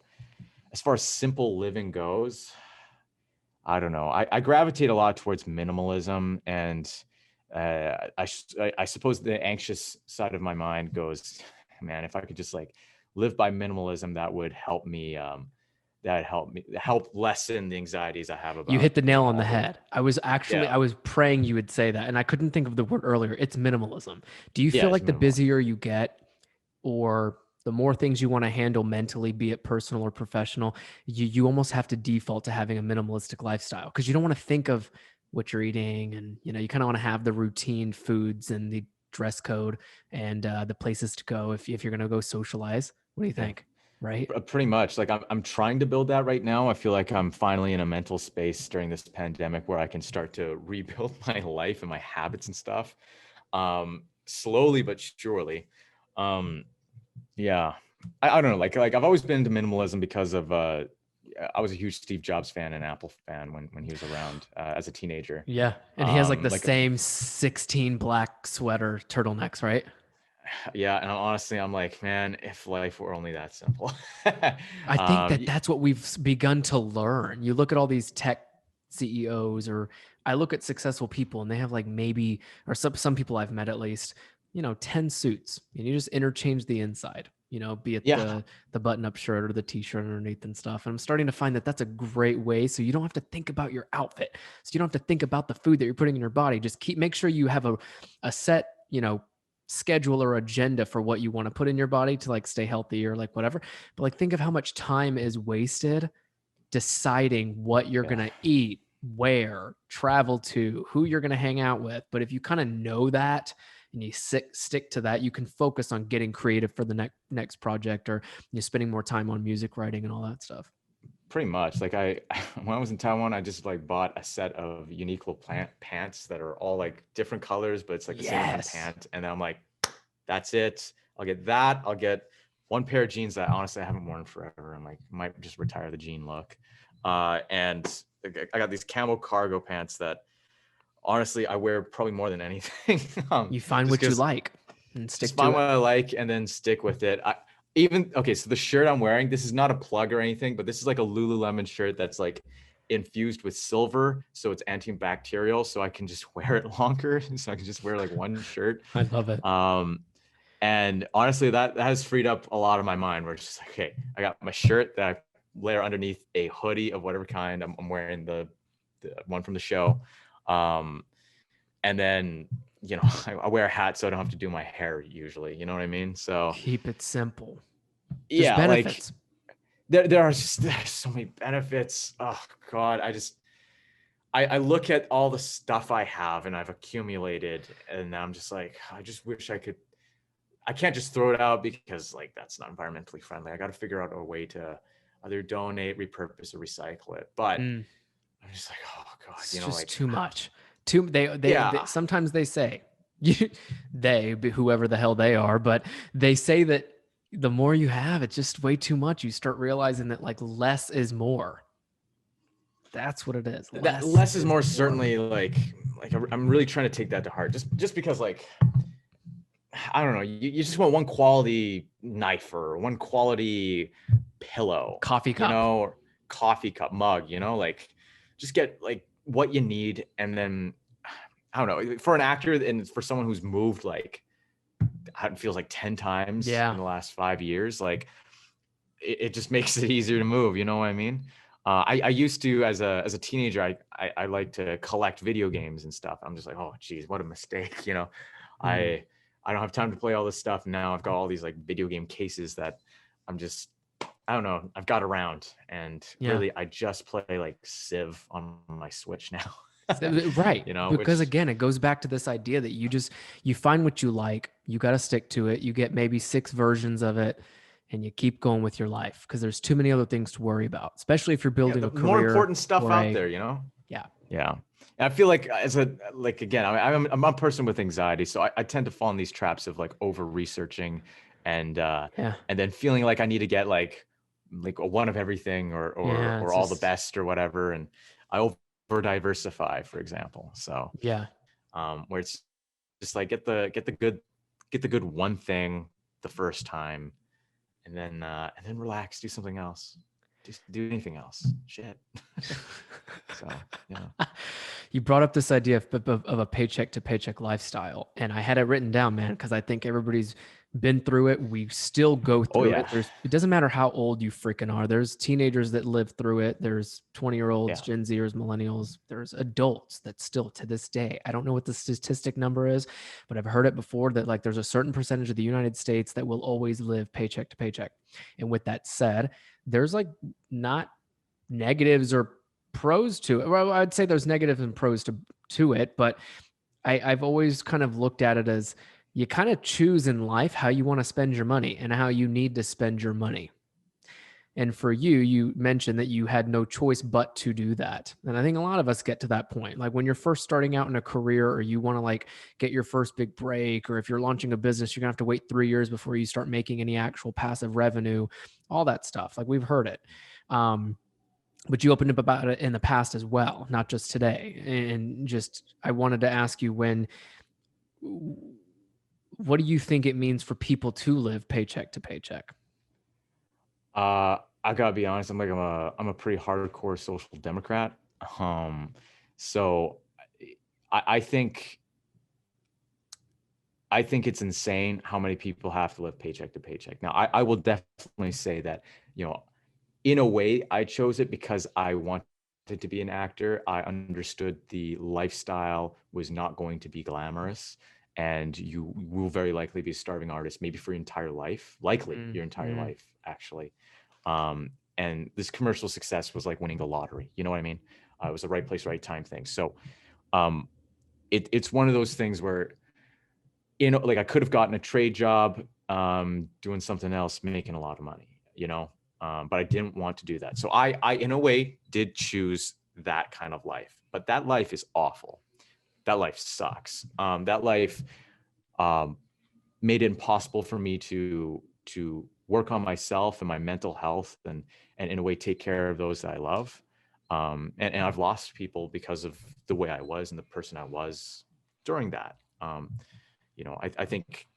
as far as simple living goes, I don't know. I gravitate a lot towards minimalism, and I suppose the anxious side of my mind goes, man, if I could just like live by minimalism, that would help me. Help lessen the anxieties I have about. You hit the nail on the head. I was praying you would say that, and I couldn't think of the word earlier. It's minimalism. Do you feel like the busier you get, or the more things you want to handle mentally, be it personal or professional, you almost have to default to having a minimalistic lifestyle, because you don't want to think of what you're eating, and you know, you kind of want to have the routine foods and the dress code and the places to go if you're going to go socialize. What do you think? Right? Pretty much. Like I'm trying to build that right now. I feel like I'm finally in a mental space during this pandemic where I can start to rebuild my life and my habits and stuff, slowly but surely. Yeah, I don't know. Like I've always been into minimalism because of I was a huge Steve Jobs fan and Apple fan when he was around as a teenager. Yeah, and he has like the same 16 black sweater turtlenecks, right? Yeah, and honestly, I'm like, man, if life were only that simple. I think that's what we've begun to learn. You look at all these tech CEOs, or I look at successful people and they have like maybe, or some people I've met at least, 10 suits, and you just interchange the inside, be it Yeah, the button up shirt or the t-shirt underneath and stuff. And I'm starting to find that that's a great way. So you don't have to think about your outfit. So you don't have to think about the food that you're putting in your body. Just make sure you have a set, schedule or agenda for what you want to put in your body to like stay healthy or like whatever. But like, think of how much time is wasted deciding what you're yeah. going to eat, where, travel to, who you're going to hang out with. But if you kind of know that and you stick to that, you can focus on getting creative for the next project, or you're spending more time on music writing and all that stuff. Pretty much. Like when I was in Taiwan, I just like bought a set of Uniqlo pants that are all like different colors, but it's like the same kind of Yes. pant. And then I'm like, that's it. I'll get that. I'll get one pair of jeans that honestly I haven't worn forever. I'm like, might just retire the jean look. And I got these camo cargo pants that honestly I wear probably more than anything. You find what you like and stick just find to what it. I like and then stick with it. Okay, so the shirt I'm wearing, this is not a plug or anything, but this is like a Lululemon shirt that's like infused with silver, so it's antibacterial, so I can just wear it longer. So I can just wear like one shirt. I love it. And honestly, that has freed up a lot of my mind. Where it's just like, okay, I got my shirt that I layer underneath a hoodie of whatever kind. I'm wearing the one from the show, and then I wear a hat so I don't have to do my hair usually. You know what I mean? So Keep it simple. yeah, benefits. Like there's so many benefits. Oh God, I look at all the stuff I have and I've accumulated, and I'm just like, I just wish I can't just throw it out because like that's not environmentally friendly. I got to figure out a way to either donate, repurpose, or recycle it. But I'm just like, oh God, it's just like too much. Yeah. Sometimes they say, whoever the hell they are, but they say that the more you have, it's just way too much. You start realizing that like less is more. That's what it is. Less is more. Certainly, like I'm really trying to take that to heart. Just because like I don't know, you just want one quality knife or one quality pillow, Coffee cup. or coffee cup mug, like just get like what you need. And then I don't know, for an actor and for someone who's moved like it feels like 10 times in the last 5 years, like it just makes it easier to move. You know what I mean? I used to, as a teenager, I like to collect video games and stuff. I'm just like, oh geez, what a mistake. I don't have time to play all this stuff. Now I've got all these like video game cases that I don't know, I've got around, and really I just play like Civ on my Switch now. Right. Because again, it goes back to this idea that you find what you like, you got to stick to it. You get maybe 6 versions of it and you keep going with your life, because there's too many other things to worry about, especially if you're building a career. More important stuff out there, Yeah. Yeah. And I feel like again, I'm a person with anxiety. So I tend to fall in these traps of like over researching and then feeling like I need to get like a one of everything or all the best or whatever. And I over diversify, for example. So where it's just like get the good one thing the first time, and then relax, do something else. Just do anything else. Shit. So, You brought up this idea of a paycheck to paycheck lifestyle, and I had it written down, man, because I think everybody's been through it. We still go through it. It doesn't matter how old you freaking are. There's teenagers that live through it. There's 20-year-olds, Gen Zers, millennials. There's adults that still to this day, I don't know what the statistic number is, but I've heard it before that like there's a certain percentage of the United States that will always live paycheck to paycheck. And with that said, there's like not negatives or pros to it. Well, I'd say there's negatives and pros to it, but I've always kind of looked at it as you kind of choose in life how you want to spend your money and how you need to spend your money. And for you, you mentioned that you had no choice but to do that. And I think a lot of us get to that point. Like when you're first starting out in a career, or you want to like get your first big break, or if you're launching a business, you're gonna have to wait 3 years before you start making any actual passive revenue, all that stuff. Like we've heard it. But you opened up about it in the past as well, not just today. And just, I wanted to ask you what do you think it means for people to live paycheck to paycheck? I gotta be honest. I'm a pretty hardcore social democrat. So I think it's insane how many people have to live paycheck to paycheck. Now, I will definitely say that, in a way, I chose it because I wanted to be an actor. I understood the lifestyle was not going to be glamorous, and you will very likely be a starving artist, maybe for your entire life, likely your entire life, actually. And this commercial success was like winning the lottery. You know what I mean? It was the right place, right time thing. So it's one of those things where, like I could have gotten a trade job, doing something else, making a lot of money, but I didn't want to do that. So I in a way did choose that kind of life, but that life is awful. That life sucks. That life made it impossible for me to work on myself and my mental health, and in a way take care of those that I love. And I've lost people because of the way I was and the person I was during that. I think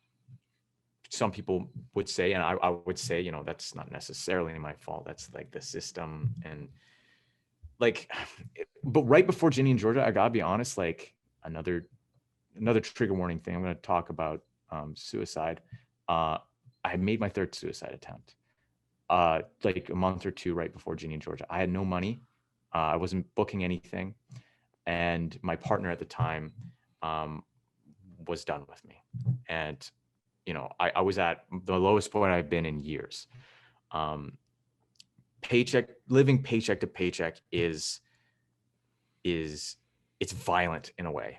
some people would say, and I would say, that's not necessarily my fault. That's like the system. And like, but right before Ginny and Georgia, I gotta be honest, like another trigger warning thing. I'm going to talk about suicide. I made my third suicide attempt, like a month or two right before Ginny and Georgia. I had no money. I wasn't booking anything. And my partner at the time was done with me. And, I was at the lowest point I've been in years. Living paycheck to paycheck is it's violent in a way.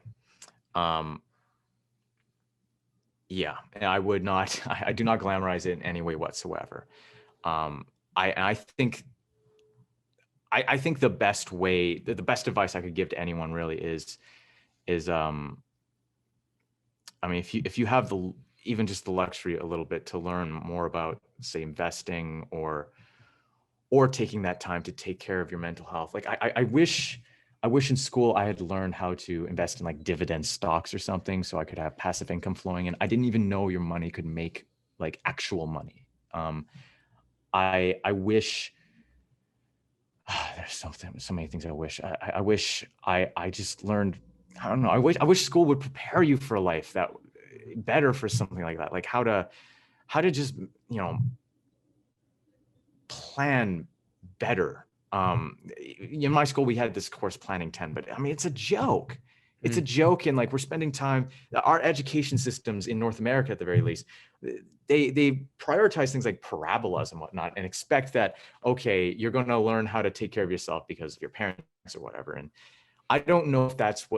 Yeah, and I would not, I do not glamorize it in any way whatsoever. I think the best way, the best advice I could give to anyone really is, I mean, if you have even just the luxury a little bit to learn more about, say, investing or taking that time to take care of your mental health. Like I wish in school I had learned how to invest in like dividend stocks or something, so I could have passive income flowing in. I didn't even know your money could make like actual money. I wish there's so many things I wish. I wish I just learned. I don't know. I wish school would prepare you for a life that better for something like that. Like how to just, plan better. In my school, we had this course Planning 10, but I mean, it's a joke. It's a joke. And like, we're spending time, our education systems in North America, at the very least, they prioritize things like parabolas and whatnot, and expect that, okay, you're going to learn how to take care of yourself because of your parents or whatever. And I don't know if that's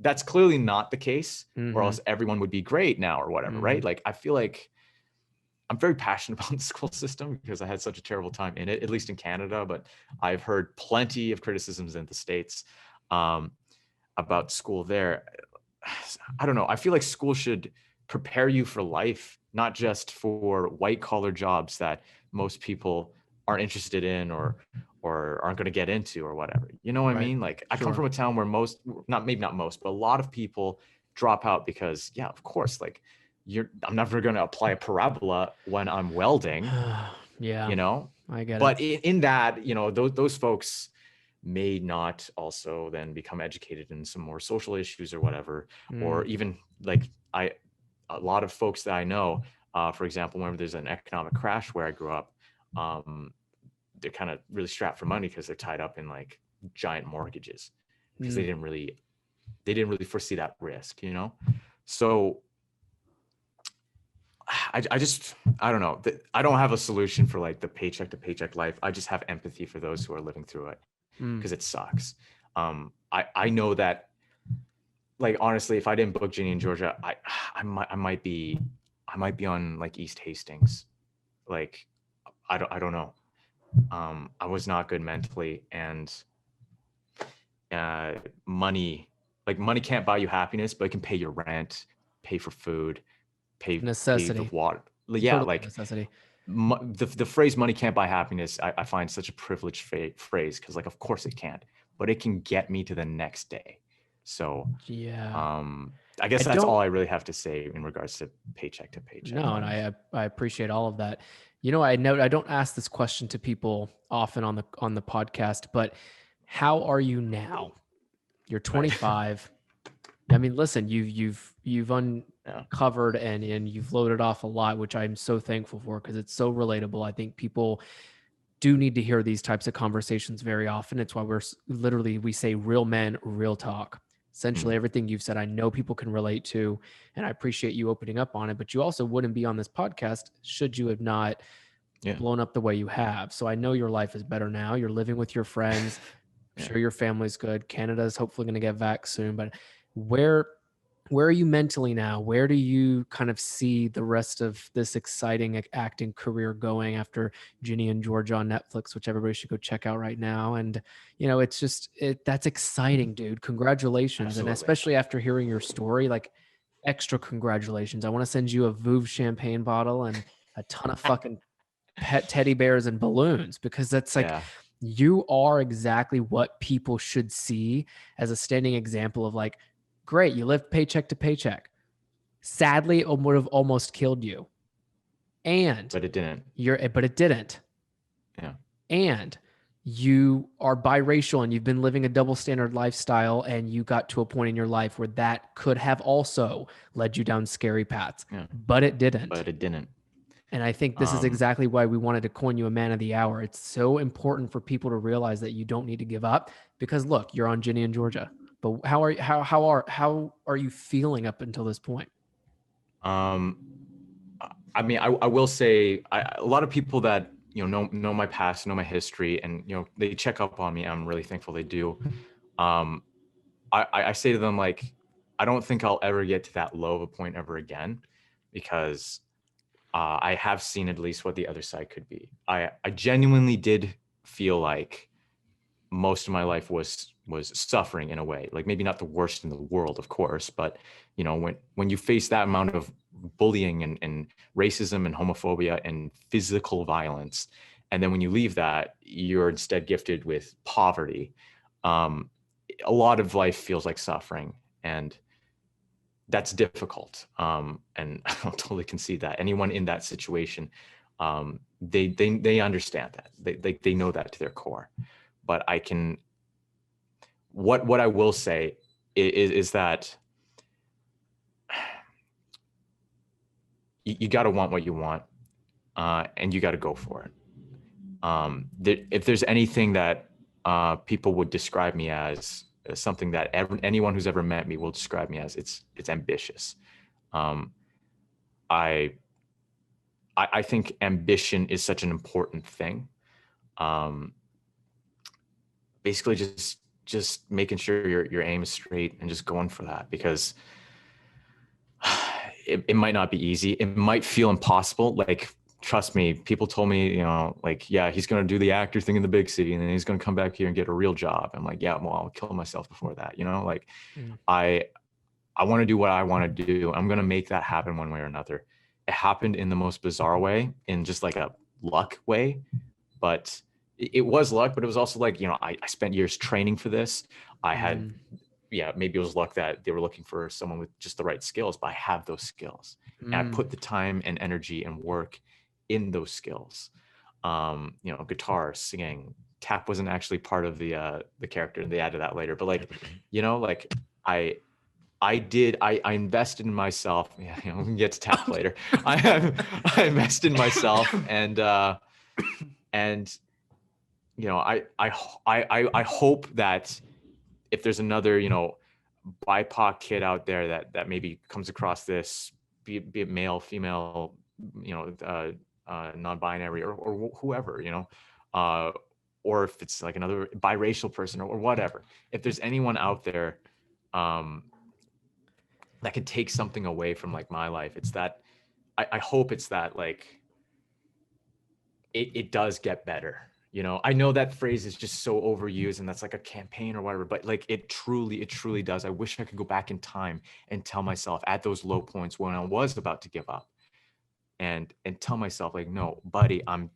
that's clearly not the case, or else everyone would be great now or whatever. Right. Like, I feel like I'm very passionate about the school system because I had such a terrible time in it, at least in Canada, but I've heard plenty of criticisms in the States about school there. I don't know. I feel like school should prepare you for life, not just for white collar jobs that most people aren't interested in or aren't going to get into or whatever. You know what I mean? Like, I come from a town where maybe not most, but a lot of people drop out because, yeah, of course, like, I'm never going to apply a parabola when I'm welding. Yeah, I get but it. in that, those folks may not also then become educated in some more social issues or whatever, or even like a lot of folks that I know, for example, whenever there's an economic crash where I grew up, they're kind of really strapped for money because they're tied up in like giant mortgages because they didn't really foresee that risk, So I don't know. I don't have a solution for like the paycheck to paycheck life. I just have empathy for those who are living through it because it sucks. I know that, like, honestly, if I didn't book Ginny and Georgia, I might be on like East Hastings. Like, I don't know. I was not good mentally, and money can't buy you happiness, but it can pay your rent, pay for food, pay Necessity. the water. Yeah, Totally like necessity. The phrase "money can't buy happiness" I find such a privileged phrase, because like, of course it can't, but it can get me to the next day. So yeah, I guess that's all I really have to say in regards to paycheck to paycheck. No, and I appreciate all of that. I know I don't ask this question to people often on the podcast, but how are you now? You're 25. I mean, listen, you've uncovered and you've loaded off a lot, which I'm so thankful for because it's so relatable. I think people do need to hear these types of conversations very often. It's why we say real men, real talk. Essentially, everything you've said, I know people can relate to, and I appreciate you opening up on it. But you also wouldn't be on this podcast should you have not blown up the way you have. So I know your life is better now. You're living with your friends. I'm sure your family's good. Canada's hopefully going to get vax soon. But where are you mentally now? Where do you kind of see the rest of this exciting acting career going after Ginny and Georgia on Netflix, which everybody should go check out right now? And, it's just, that's exciting, dude. Congratulations. Absolutely. And especially after hearing your story, like extra congratulations. I want to send you a Vouv champagne bottle and a ton of fucking pet teddy bears and balloons, because that's like, you are exactly what people should see as a standing example of like, great, you lived paycheck to paycheck. Sadly, it would have almost killed you. But it didn't. But it didn't. Yeah. And you are biracial and you've been living a double standard lifestyle, and you got to a point in your life where that could have also led you down scary paths. Yeah. But it didn't. And I think this is exactly why we wanted to coin you a man of the hour. It's so important for people to realize that you don't need to give up, because look, you're on Ginny and Georgia. But how are you feeling up until this point? I mean, I will say a lot of people that know my past, know my history, and they check up on me. I'm really thankful they do. I say to them, like, I don't think I'll ever get to that low of a point ever again, because I have seen at least what the other side could be. I genuinely did feel like most of my life was suffering in a way, like maybe not the worst in the world, of course, but when you face that amount of bullying and racism and homophobia and physical violence, and then when you leave that, you're instead gifted with poverty, a lot of life feels like suffering, and that's difficult. And I'll totally concede that anyone in that situation, they understand that, they know that to their core. But I can, what I will say is that you got to want what you want, and you got to go for it. If there's anything that people would describe me as something that anyone who's ever met me will describe me as, it's ambitious. I think ambition is such an important thing. Basically just making sure your aim is straight and just going for that, because it might not be easy. It might feel impossible. Like, trust me, people told me, like, yeah, he's going to do the actor thing in the big city and then he's going to come back here and get a real job. I'm like, yeah, well, I'll kill myself before that. Like, I want to do what I want to do. I'm going to make that happen one way or another. It happened in the most bizarre way, in just like a luck way, but it was luck, but it was also like, I spent years training for this. I had, maybe it was luck that they were looking for someone with just the right skills, but I have those skills. And I put the time and energy and work in those skills. Guitar, singing, tap wasn't actually part of the character, and they added that later. But like, I invested in myself. Yeah, we can get to tap later. I invested in myself, and I hope that if there's another, BIPOC kid out there that maybe comes across this, be it male, female, non-binary or whoever, or if it's like another biracial person or whatever, if there's anyone out there that could take something away from like my life, it's that I hope it's that, like, it does get better. I know that phrase is just so overused and that's like a campaign or whatever, but like it truly does. I wish I could go back in time and tell myself at those low points when I was about to give up, and tell myself, like, no, buddy, I'm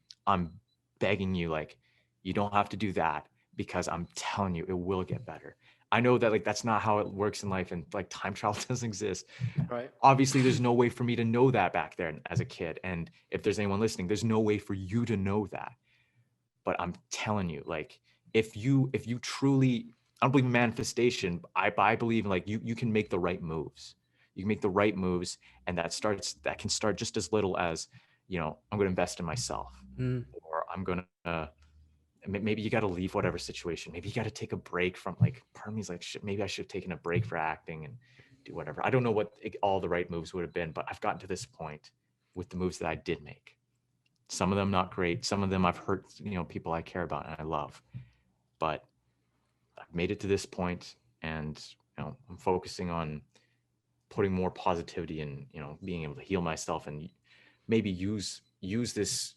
begging you, like, you don't have to do that, because I'm telling you, it will get better. I know that, like, that's not how it works in life, and like time travel doesn't exist. Right. Obviously, there's no way for me to know that back then as a kid. And if there's anyone listening, there's no way for you to know that. But I'm telling you, like, if you truly don't believe in manifestation. I believe in, like, you can make the right moves. You can make the right moves, and that can start just as little as, I'm going to invest in myself, or I'm going to, maybe you got to leave whatever situation. Maybe you got to take a break from, like, part of me is like, shit, maybe I should have taken a break for acting and do whatever. I don't know what all the right moves would have been, but I've gotten to this point with the moves that I did make. Some of them not great. Some of them I've hurt, people I care about and I love, but I've made it to this point, and I'm focusing on putting more positivity and being able to heal myself, and maybe use this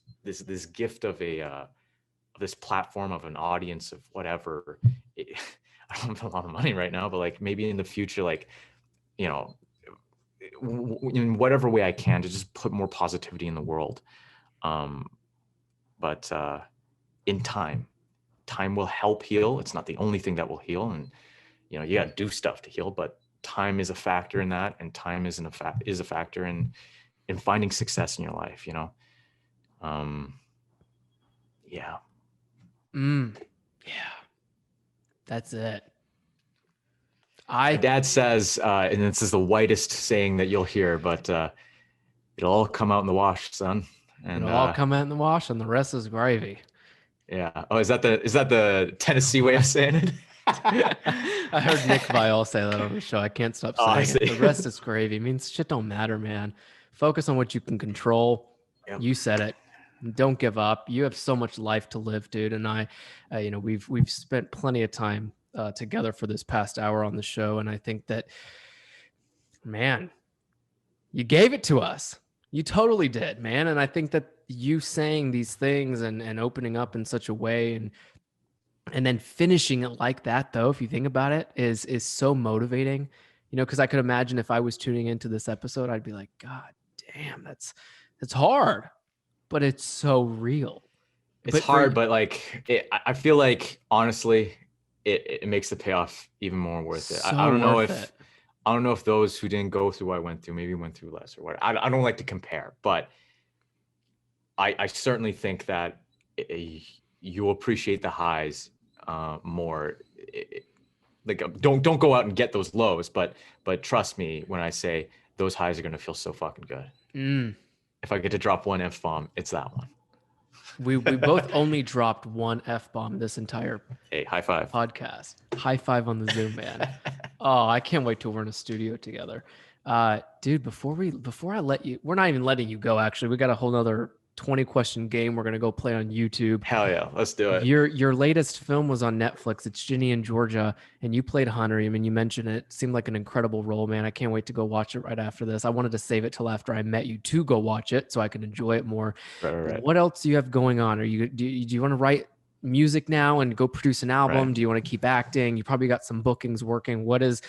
gift of this platform of an audience of whatever. I don't have a lot of money right now, but, like, maybe in the future, like, in whatever way I can, to just put more positivity in the world. But in time will help heal. It's not the only thing that will heal, and you got to do stuff to heal, but time is a factor in that, and time is a factor in finding success in your life. Yeah. Yeah, that's it. My dad says, and this is the whitest saying that you'll hear, but it'll all come out in the wash, son. And it'll all come out in the wash, and the rest is gravy. Yeah. Oh, is that the Tennessee way of saying it? I heard Nick Viall say that on the show. I can't stop saying it. The rest is gravy. It means shit don't matter, man. Focus on what you can control. Yep. You said it. Don't give up. You have so much life to live, dude. And I, we've spent plenty of time together for this past hour on the show, and I think that, man, you gave it to us. You totally did, man. And I think that you saying these things and opening up in such a way and then finishing it like that, though, if you think about it, is so motivating, because I could imagine if I was tuning into this episode, I'd be like, God damn, that's hard, but it's so real. It's hard, but like, I feel like, honestly, it makes the payoff even more worth it. I don't know if those who didn't go through what I went through maybe went through less or what. I don't like to compare, but I certainly think that you'll appreciate the highs more. Like, don't go out and get those lows, but trust me when I say those highs are going to feel so fucking good. If I get to drop one F-bomb, it's that one. We both only dropped one F-bomb this entire high five podcast. High five on the Zoom, man. Oh, I can't wait till we're in a studio together. Dude, before I let you, we're not even letting you go, actually. We got a whole nother 20-question game we're going to go play on YouTube. Hell yeah, let's do it. Your latest film was on Netflix. It's Ginny and Georgia, and you played Hunter. I mean, you mentioned it. It seemed like an incredible role, man. I can't wait to go watch it right after this. I wanted to save it till after I met you to go watch it so I could enjoy it more. Right. What else do you have going on? Do you want to write music now and go produce an album? Right. Do you want to keep acting? You probably got some bookings working. What is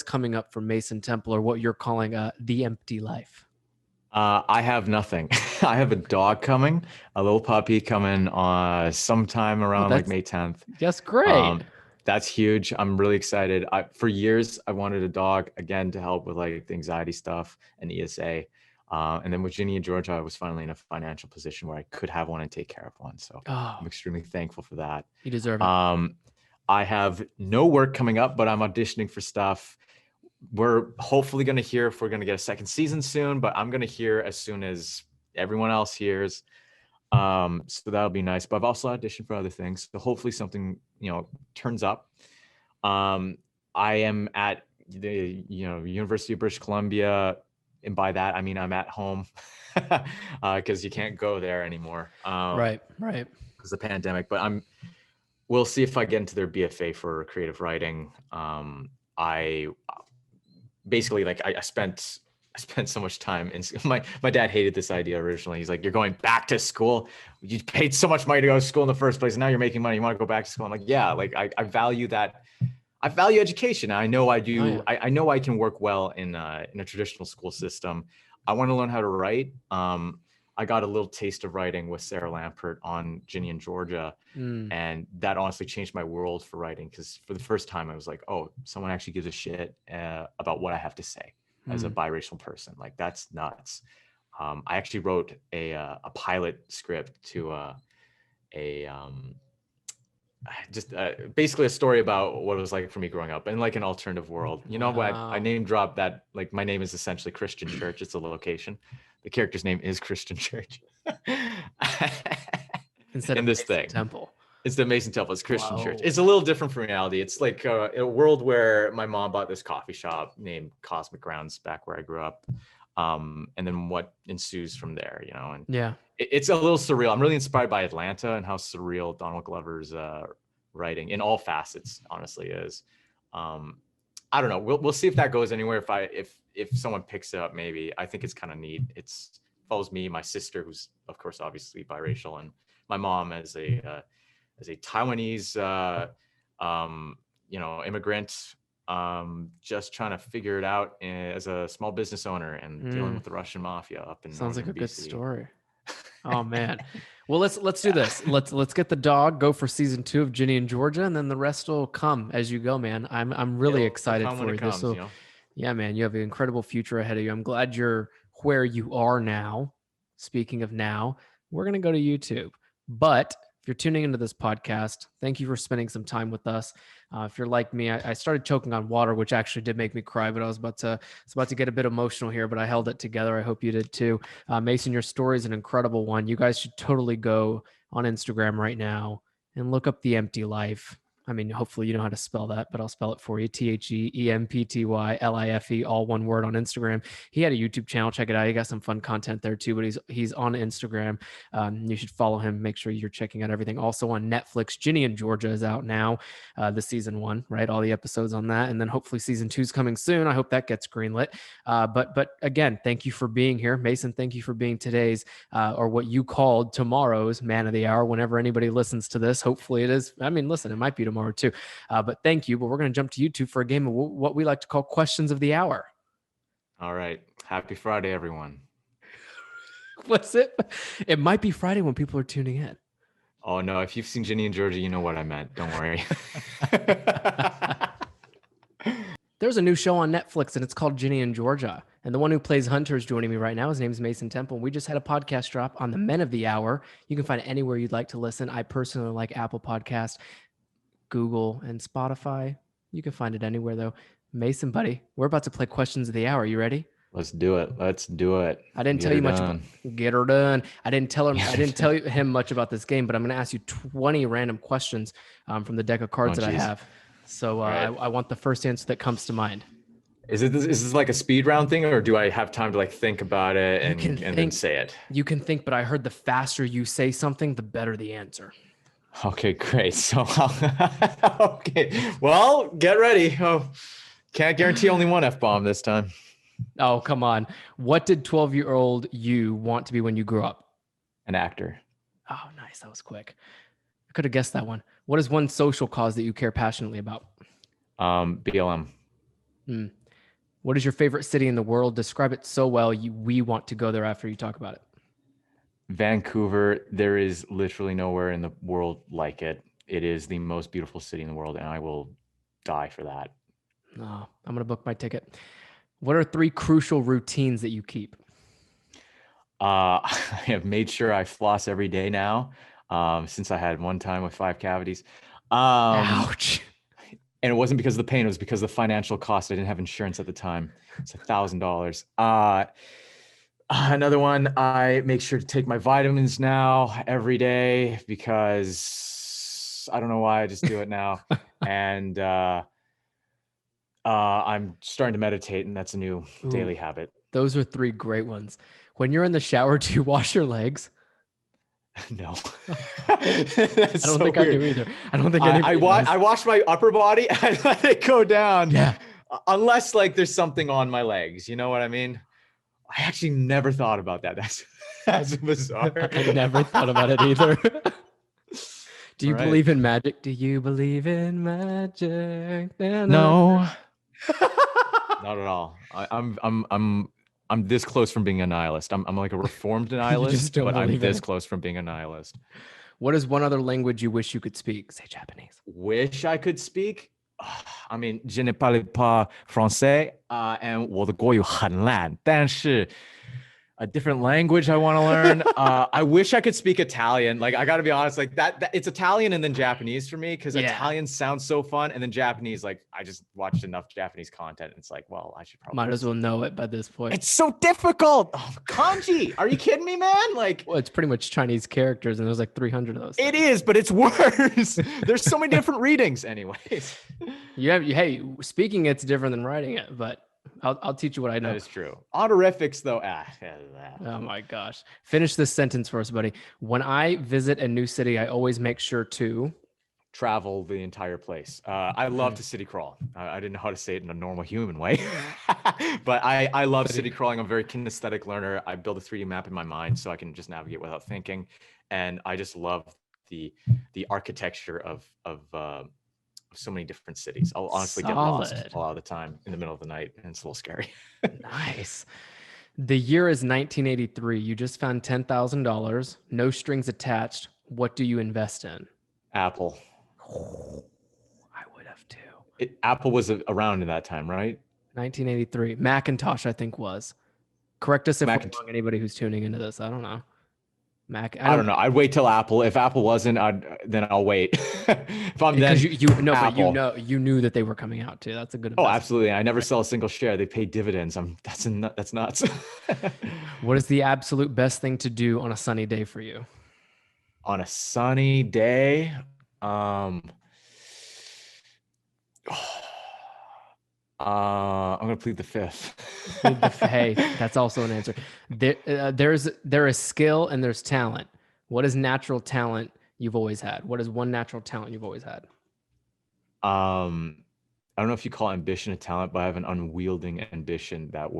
coming up for Mason Temple, or what you're calling the empty life? I have nothing. I have a dog coming, a little puppy coming sometime around like May 10th. That's great. That's huge. I'm really excited. For years, I wanted a dog, again, to help with like the anxiety stuff and ESA. And then with Ginny and Georgia, I was finally in a financial position where I could have one and take care of one. So I'm extremely thankful for that. You deserve it. I have no work coming up, but I'm auditioning for stuff. We're hopefully going to hear if we're going to get a second season soon, but I'm going to hear as soon as everyone else hears. So that'll be nice. But I've also auditioned for other things. So hopefully something, turns up. I am at the, University of British Columbia. And by that, I mean, I'm at home because you can't go there anymore. Right. Because of the pandemic. But we'll see if I get into their BFA for creative writing. I basically, like, I spent so much time in my dad hated this idea originally. He's like, you're going back to school. You paid so much money to go to school in the first place. Now you're making money. You want to go back to school? I'm like, yeah, like I value that. I value education. I know I do. Oh, yeah. I know I can work well in a traditional school system. I want to learn how to write. I got a little taste of writing with Sarah Lampert on Ginny and Georgia. And that honestly changed my world for writing. Because for the first time I was like, oh, someone actually gives a shit about what I have to say as a biracial person. Like, that's nuts. I actually wrote a pilot script to just basically a story about what it was like for me growing up in like an alternative world. You know what? I Wow. name dropped that, like, my name is essentially Christian Church. It's a location. The character's name is Christian Church. Instead In of this Mason thing. Temple. It's the Mason Temple. It's Christian Church. Wow. It's a little different from reality. It's like a world where my mom bought this coffee shop named Cosmic Grounds back where I grew up. And then what ensues from there, you know, and Yeah. it's a little surreal. I'm really inspired by Atlanta and how surreal Donald Glover's writing in all facets, honestly, is. I don't know. We'll see if that goes anywhere. If someone picks it up, maybe. I think it's kind of neat. It's follows me, my sister, who's of course obviously biracial, and my mom as a Taiwanese immigrant, just trying to figure it out as a small business owner and dealing with the Russian mafia up in Sounds like northern a good BC. story. Oh man. Well, let's do this. Let's get the dog, go for season 2 of Ginny and Georgia, and then the rest will come as you go, man. I'm really excited for you. This will, yeah, man, you have an incredible future ahead of you. I'm glad you're where you are now. Speaking of now, we're gonna go to YouTube. But if you're tuning into this podcast, thank you for spending some time with us. If you're like me, I started choking on water, which actually did make me cry, but I was about to get a bit emotional here, but I held it together. I hope you did too. Mason, your story is an incredible one. You guys should totally go on Instagram right now and look up The Empty Life. I mean, hopefully you know how to spell that, but I'll spell it for you. TheEmptyLife, all one word on Instagram. He had a YouTube channel. Check it out. He got some fun content there too, but he's on Instagram. You should follow him. Make sure you're checking out everything. Also on Netflix, Ginny and Georgia is out now, the season 1, right? All the episodes on that. And then hopefully season 2 is coming soon. I hope that gets greenlit. But again, thank you for being here. Mason, thank you for being today's, or what you called tomorrow's man of the hour. Whenever anybody listens to this, hopefully it is. I mean, listen, it might be tomorrow too. But thank you. But we're going to jump to YouTube for a game of what we like to call questions of the hour. All right. Happy Friday, everyone. What's it? It might be Friday when people are tuning in. Oh no, if you've seen Ginny and Georgia, you know what I meant. Don't worry. There's a new show on Netflix and it's called Ginny and Georgia. And the one who plays Hunter is joining me right now. His name is Mason Temple. We just had a podcast drop on the Men of the Hour. You can find it anywhere you'd like to listen. I personally like Apple Podcasts, Google, and Spotify. You can find it anywhere though. Mason, buddy, we're about to play questions of the hour. You ready? Let's do it. Let's do it. I didn't tell you much about get her done. I didn't tell him much about this game, but I'm going to ask you 20 random questions from the deck of cards that I have. So I want the first answer that comes to mind. Is this like a speed round thing, or do I have time to like think about it and then say it? You can think, but I heard the faster you say something, the better the answer. Okay, great. So, okay. Well, get ready. Oh, can't guarantee only one F-bomb this time. Oh, come on. What did 12-year-old you want to be when you grew up? An actor. Oh, nice. That was quick. I could have guessed that one. What is one social cause that you care passionately about? BLM. What is your favorite city in the world? Describe it so well we want to go there after you talk about it. Vancouver. There is literally nowhere in the world like it. It is the most beautiful city in the world, and I will die for that. Oh, I'm going to book my ticket. What are 3 crucial routines that you keep? I have made sure I floss every day now, since I had one time with 5 cavities. Ouch. And it wasn't because of the pain. It was because of the financial cost. I didn't have insurance at the time. It's $1,000. Another one, I make sure to take my vitamins now every day because I don't know why, I just do it now. And I'm starting to meditate, and that's a new daily habit. Those are 3 great ones. When you're in the shower, do you wash your legs? No. I don't think I do either. I don't think I wash my upper body and I let it go down. Yeah. Unless like there's something on my legs. You know what I mean? I actually never thought about that. That's bizarre. I never thought about it either. Do you believe in magic? Do you believe in magic? No. Not at all. I'm this close from being a nihilist. I'm like a reformed nihilist, but I'm this close from being a nihilist. What is one other language you wish you could speak? Say Japanese. Wish I could speak? I mean, je ne parle pas français, and 我的国语很烂，但是 A different language I want to learn. I wish I could speak Italian. Like, I got to be honest, like that it's Italian and then Japanese for me, because Italian sounds so fun. And then Japanese, like I just watched enough Japanese content. And it's like, well, I should probably might as well know it by this point. It's so difficult. Oh, kanji. Are you kidding me, man? Like, well, it's pretty much Chinese characters, and there's like 300 of those. It is, but it's worse. There's so many different readings anyways. Hey, speaking it's different than writing it, but I'll teach you what I know. That is true. Honorifics, though. Oh my gosh. Finish this sentence for us, buddy. When I visit a new city, I always make sure to travel the entire place. I love to city crawl. I didn't know how to say it in a normal human way, but I love city crawling. I'm a very kinesthetic learner. I build a 3D map in my mind so I can just navigate without thinking. And I just love the architecture of so many different cities. I'll honestly get lost a lot of the time in the middle of the night, and it's a little scary. Nice. The year is 1983. You just found $10,000, no strings attached. What do you invest in? Apple. I would have too. Apple was around in that time, right? 1983. Macintosh, I think, was. Correct us if we're wrong, anybody who's tuning into this. I don't know. I don't know. I'd wait till Apple. If Apple wasn't, then I'll wait. If I'm because then Apple. But you knew that they were coming out too. That's a good investment. Oh, absolutely. I never sell a single share. They pay dividends. That's nuts. What is the absolute best thing to do on a sunny day for you? On a sunny day, I'm gonna plead the fifth. Hey, that's also an answer. There is skill and there's talent. What is natural talent you've always had? What is one natural talent you've always had? I don't know if you call ambition a talent, but I have an unwielding ambition that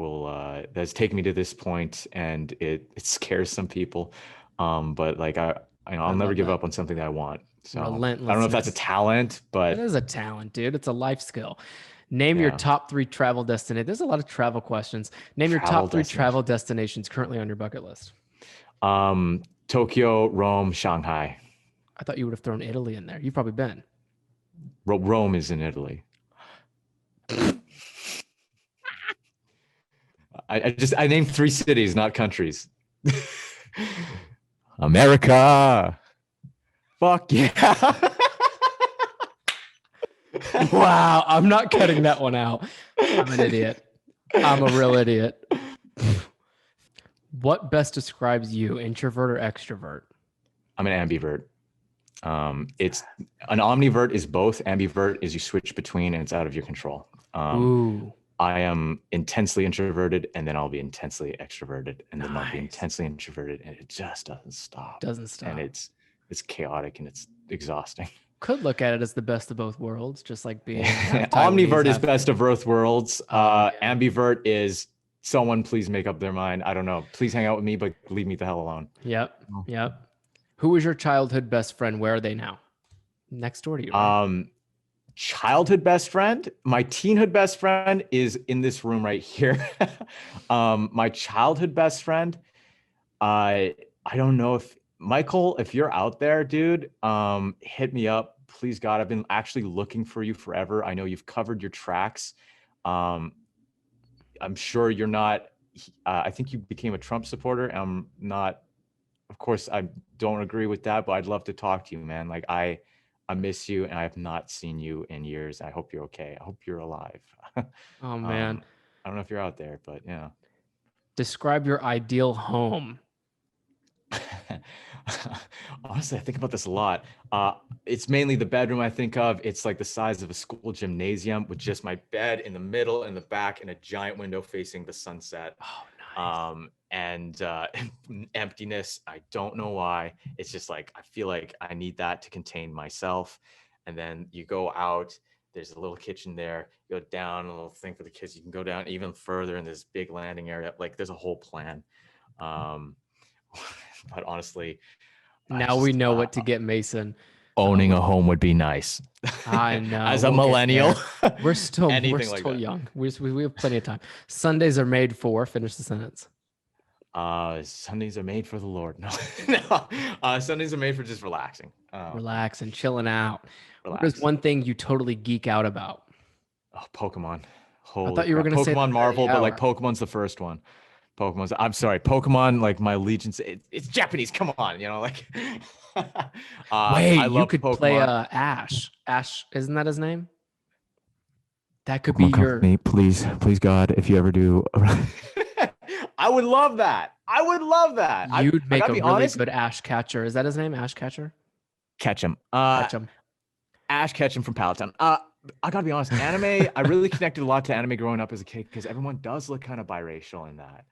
that's taken me to this point, and it scares some people. But like I'll never give up on something that I want. So I don't know if that's a talent, but it is a talent, dude. It's a life skill. Name your top 3 travel destinations. There's a lot of travel questions. Name your top 3 travel destinations currently on your bucket list. Tokyo, Rome, Shanghai. I thought you would have thrown Italy in there. You've probably been. Rome is in Italy. I named 3 cities, not countries. America. Fuck yeah. Wow, I'm not cutting that one out. I'm an idiot. I'm a real idiot. What best describes you, introvert or extrovert? I'm an ambivert. It's an omnivert is both. Ambivert is you switch between and it's out of your control. Ooh. I am intensely introverted, and then I'll be intensely extroverted, and then I'll be intensely introverted, and it just doesn't stop. And it's chaotic and it's exhausting. Could look at it as the best of both worlds, just like being omnivert is best of both worlds. Ambivert is someone please make up their mind. I don't know. Please hang out with me, but leave me the hell alone. Yep. Who was your childhood best friend? Where are they now? Next door to you. Right? Childhood best friend. My teenhood best friend is in this room right here. My childhood best friend. I don't know if Michael, if you're out there, dude, hit me up. Please God, I've been actually looking for you forever. I know you've covered your tracks. I'm sure you're not, I think you became a Trump supporter. I'm not, of course, I don't agree with that, but I'd love to talk to you, man. Like I miss you, and I have not seen you in years. I hope you're okay. I hope you're alive. Oh man. I don't know if you're out there, but yeah. Describe your ideal home. Honestly, I think about this a lot. It's mainly the bedroom I think of. It's like the size of a school gymnasium with just my bed in the middle and the back and a giant window facing the sunset. Oh, nice. And emptiness. I don't know why. It's just like, I feel like I need that to contain myself. And then you go out, there's a little kitchen there, you go down, a little thing for the kids. You can go down even further in this big landing area. Like there's a whole plan. But honestly, now we know what to get Mason. Owning a home would be nice. I know. As a millennial, we're still like young. We have plenty of time. Sundays are made for. Finish the sentence. Sundays are made for the Lord. No. Sundays are made for just relaxing. Relaxing, chilling out. What is one thing you totally geek out about? Oh, Pokemon. I thought you were going to say Pokemon Marvel, but like Pokemon's the first one. Pokemon's. I'm sorry, Pokemon. Like my allegiance. It's Japanese. Come on, like. Wait, I you love could Pokemon. play Ash. Ash, isn't that his name? That could Pokemon be your. Company, please, God, if you ever do. I would love that. I would love that. You'd I make gotta a be really honest. good Ash Catcher. Is that his name? Ash Catcher? Ketchum. Ketchum. Ash Ketchum from Palatine. I gotta be honest. Anime. I really connected a lot to anime growing up as a kid because everyone does look kind of biracial in that.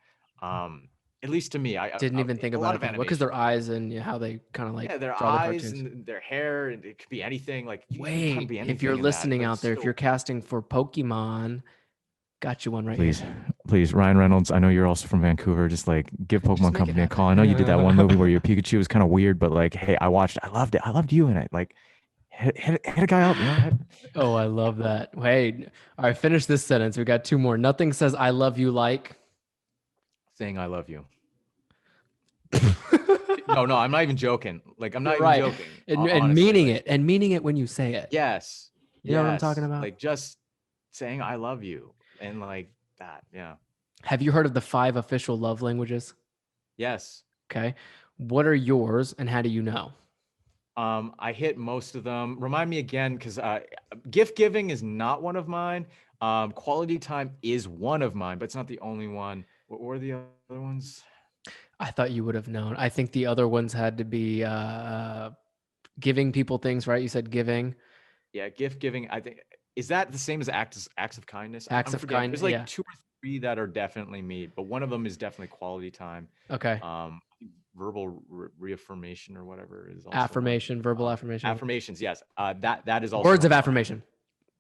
At least to me. I Didn't even think a about lot it of that way because their animation. eyes and how they kind of like Yeah, their draw the eyes cartoons. and their hair, and it could be anything. Like you can kind of Wait, be if you're anything in that. listening But out it's there, if still. you're casting for Pokemon, got you one right Please, here. please, Ryan Reynolds. I know you're also from Vancouver. Just like give Just Pokemon make it Company a happen. call. I know you did that one movie where your Pikachu was kind of weird, but like, hey, I watched it. I loved it. I loved you in it. Like, hit a guy up, Oh, I love that. Wait, all right, finish this sentence. We got two more. Nothing says I love you like. Saying I love you. No, I'm not even joking. Like, I'm not You're even right. joking. And Honestly, meaning like, it and meaning it when you say it. yes, You know what I'm talking about? like just saying I love you and like that. Yeah. Have you heard of the 5 official love languages? Yes. Okay. What are yours and how do you know? I hit most of them. Remind me again, because gift giving is not one of mine. Quality time is one of mine, but it's not the only one. What were the other ones? I thought you would have known. I think the other ones had to be giving people things, right? You said giving. Yeah, gift giving. I think is that the same as acts of kindness? Acts I'm of forgetting. kindness. There's like Yeah. 2 or 3 that are definitely me, but one of them is definitely quality time. Okay. Verbal reaffirmation or whatever is also one. Affirmation, verbal affirmation. Affirmations, yes. That is also Words of one. affirmation.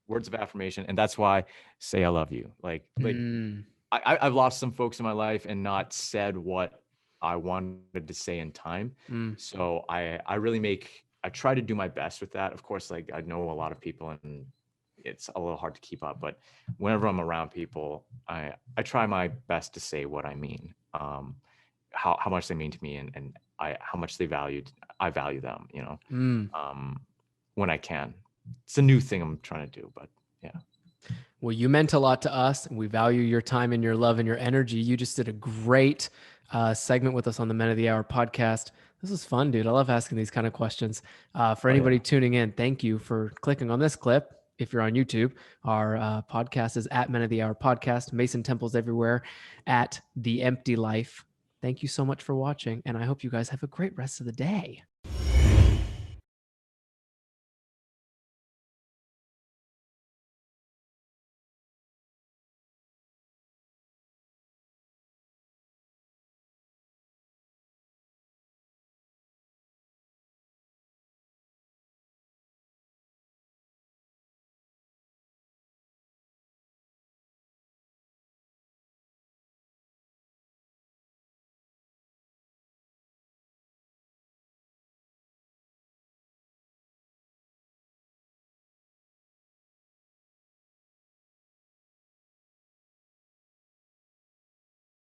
Words of affirmation, and that's why say I love you. Like Mm. I've lost some folks in my life and not said what I wanted to say in time. Mm. So I try to do my best with that. Of course, like I know a lot of people and it's a little hard to keep up, but whenever I'm around people, I try my best to say what I mean. How much they mean to me and how much I value them, Mm. when I can. It's a new thing I'm trying to do, but yeah. Well, you meant a lot to us, and we value your time and your love and your energy. You just did a great segment with us on the Men of the Hour podcast. This was fun, dude. I love asking these kind of questions. For anybody tuning in, thank you for clicking on this clip. If you're on YouTube, our podcast is at Men of the Hour podcast. Mason Temple's everywhere at The Empty Life. Thank you so much for watching, and I hope you guys have a great rest of the day.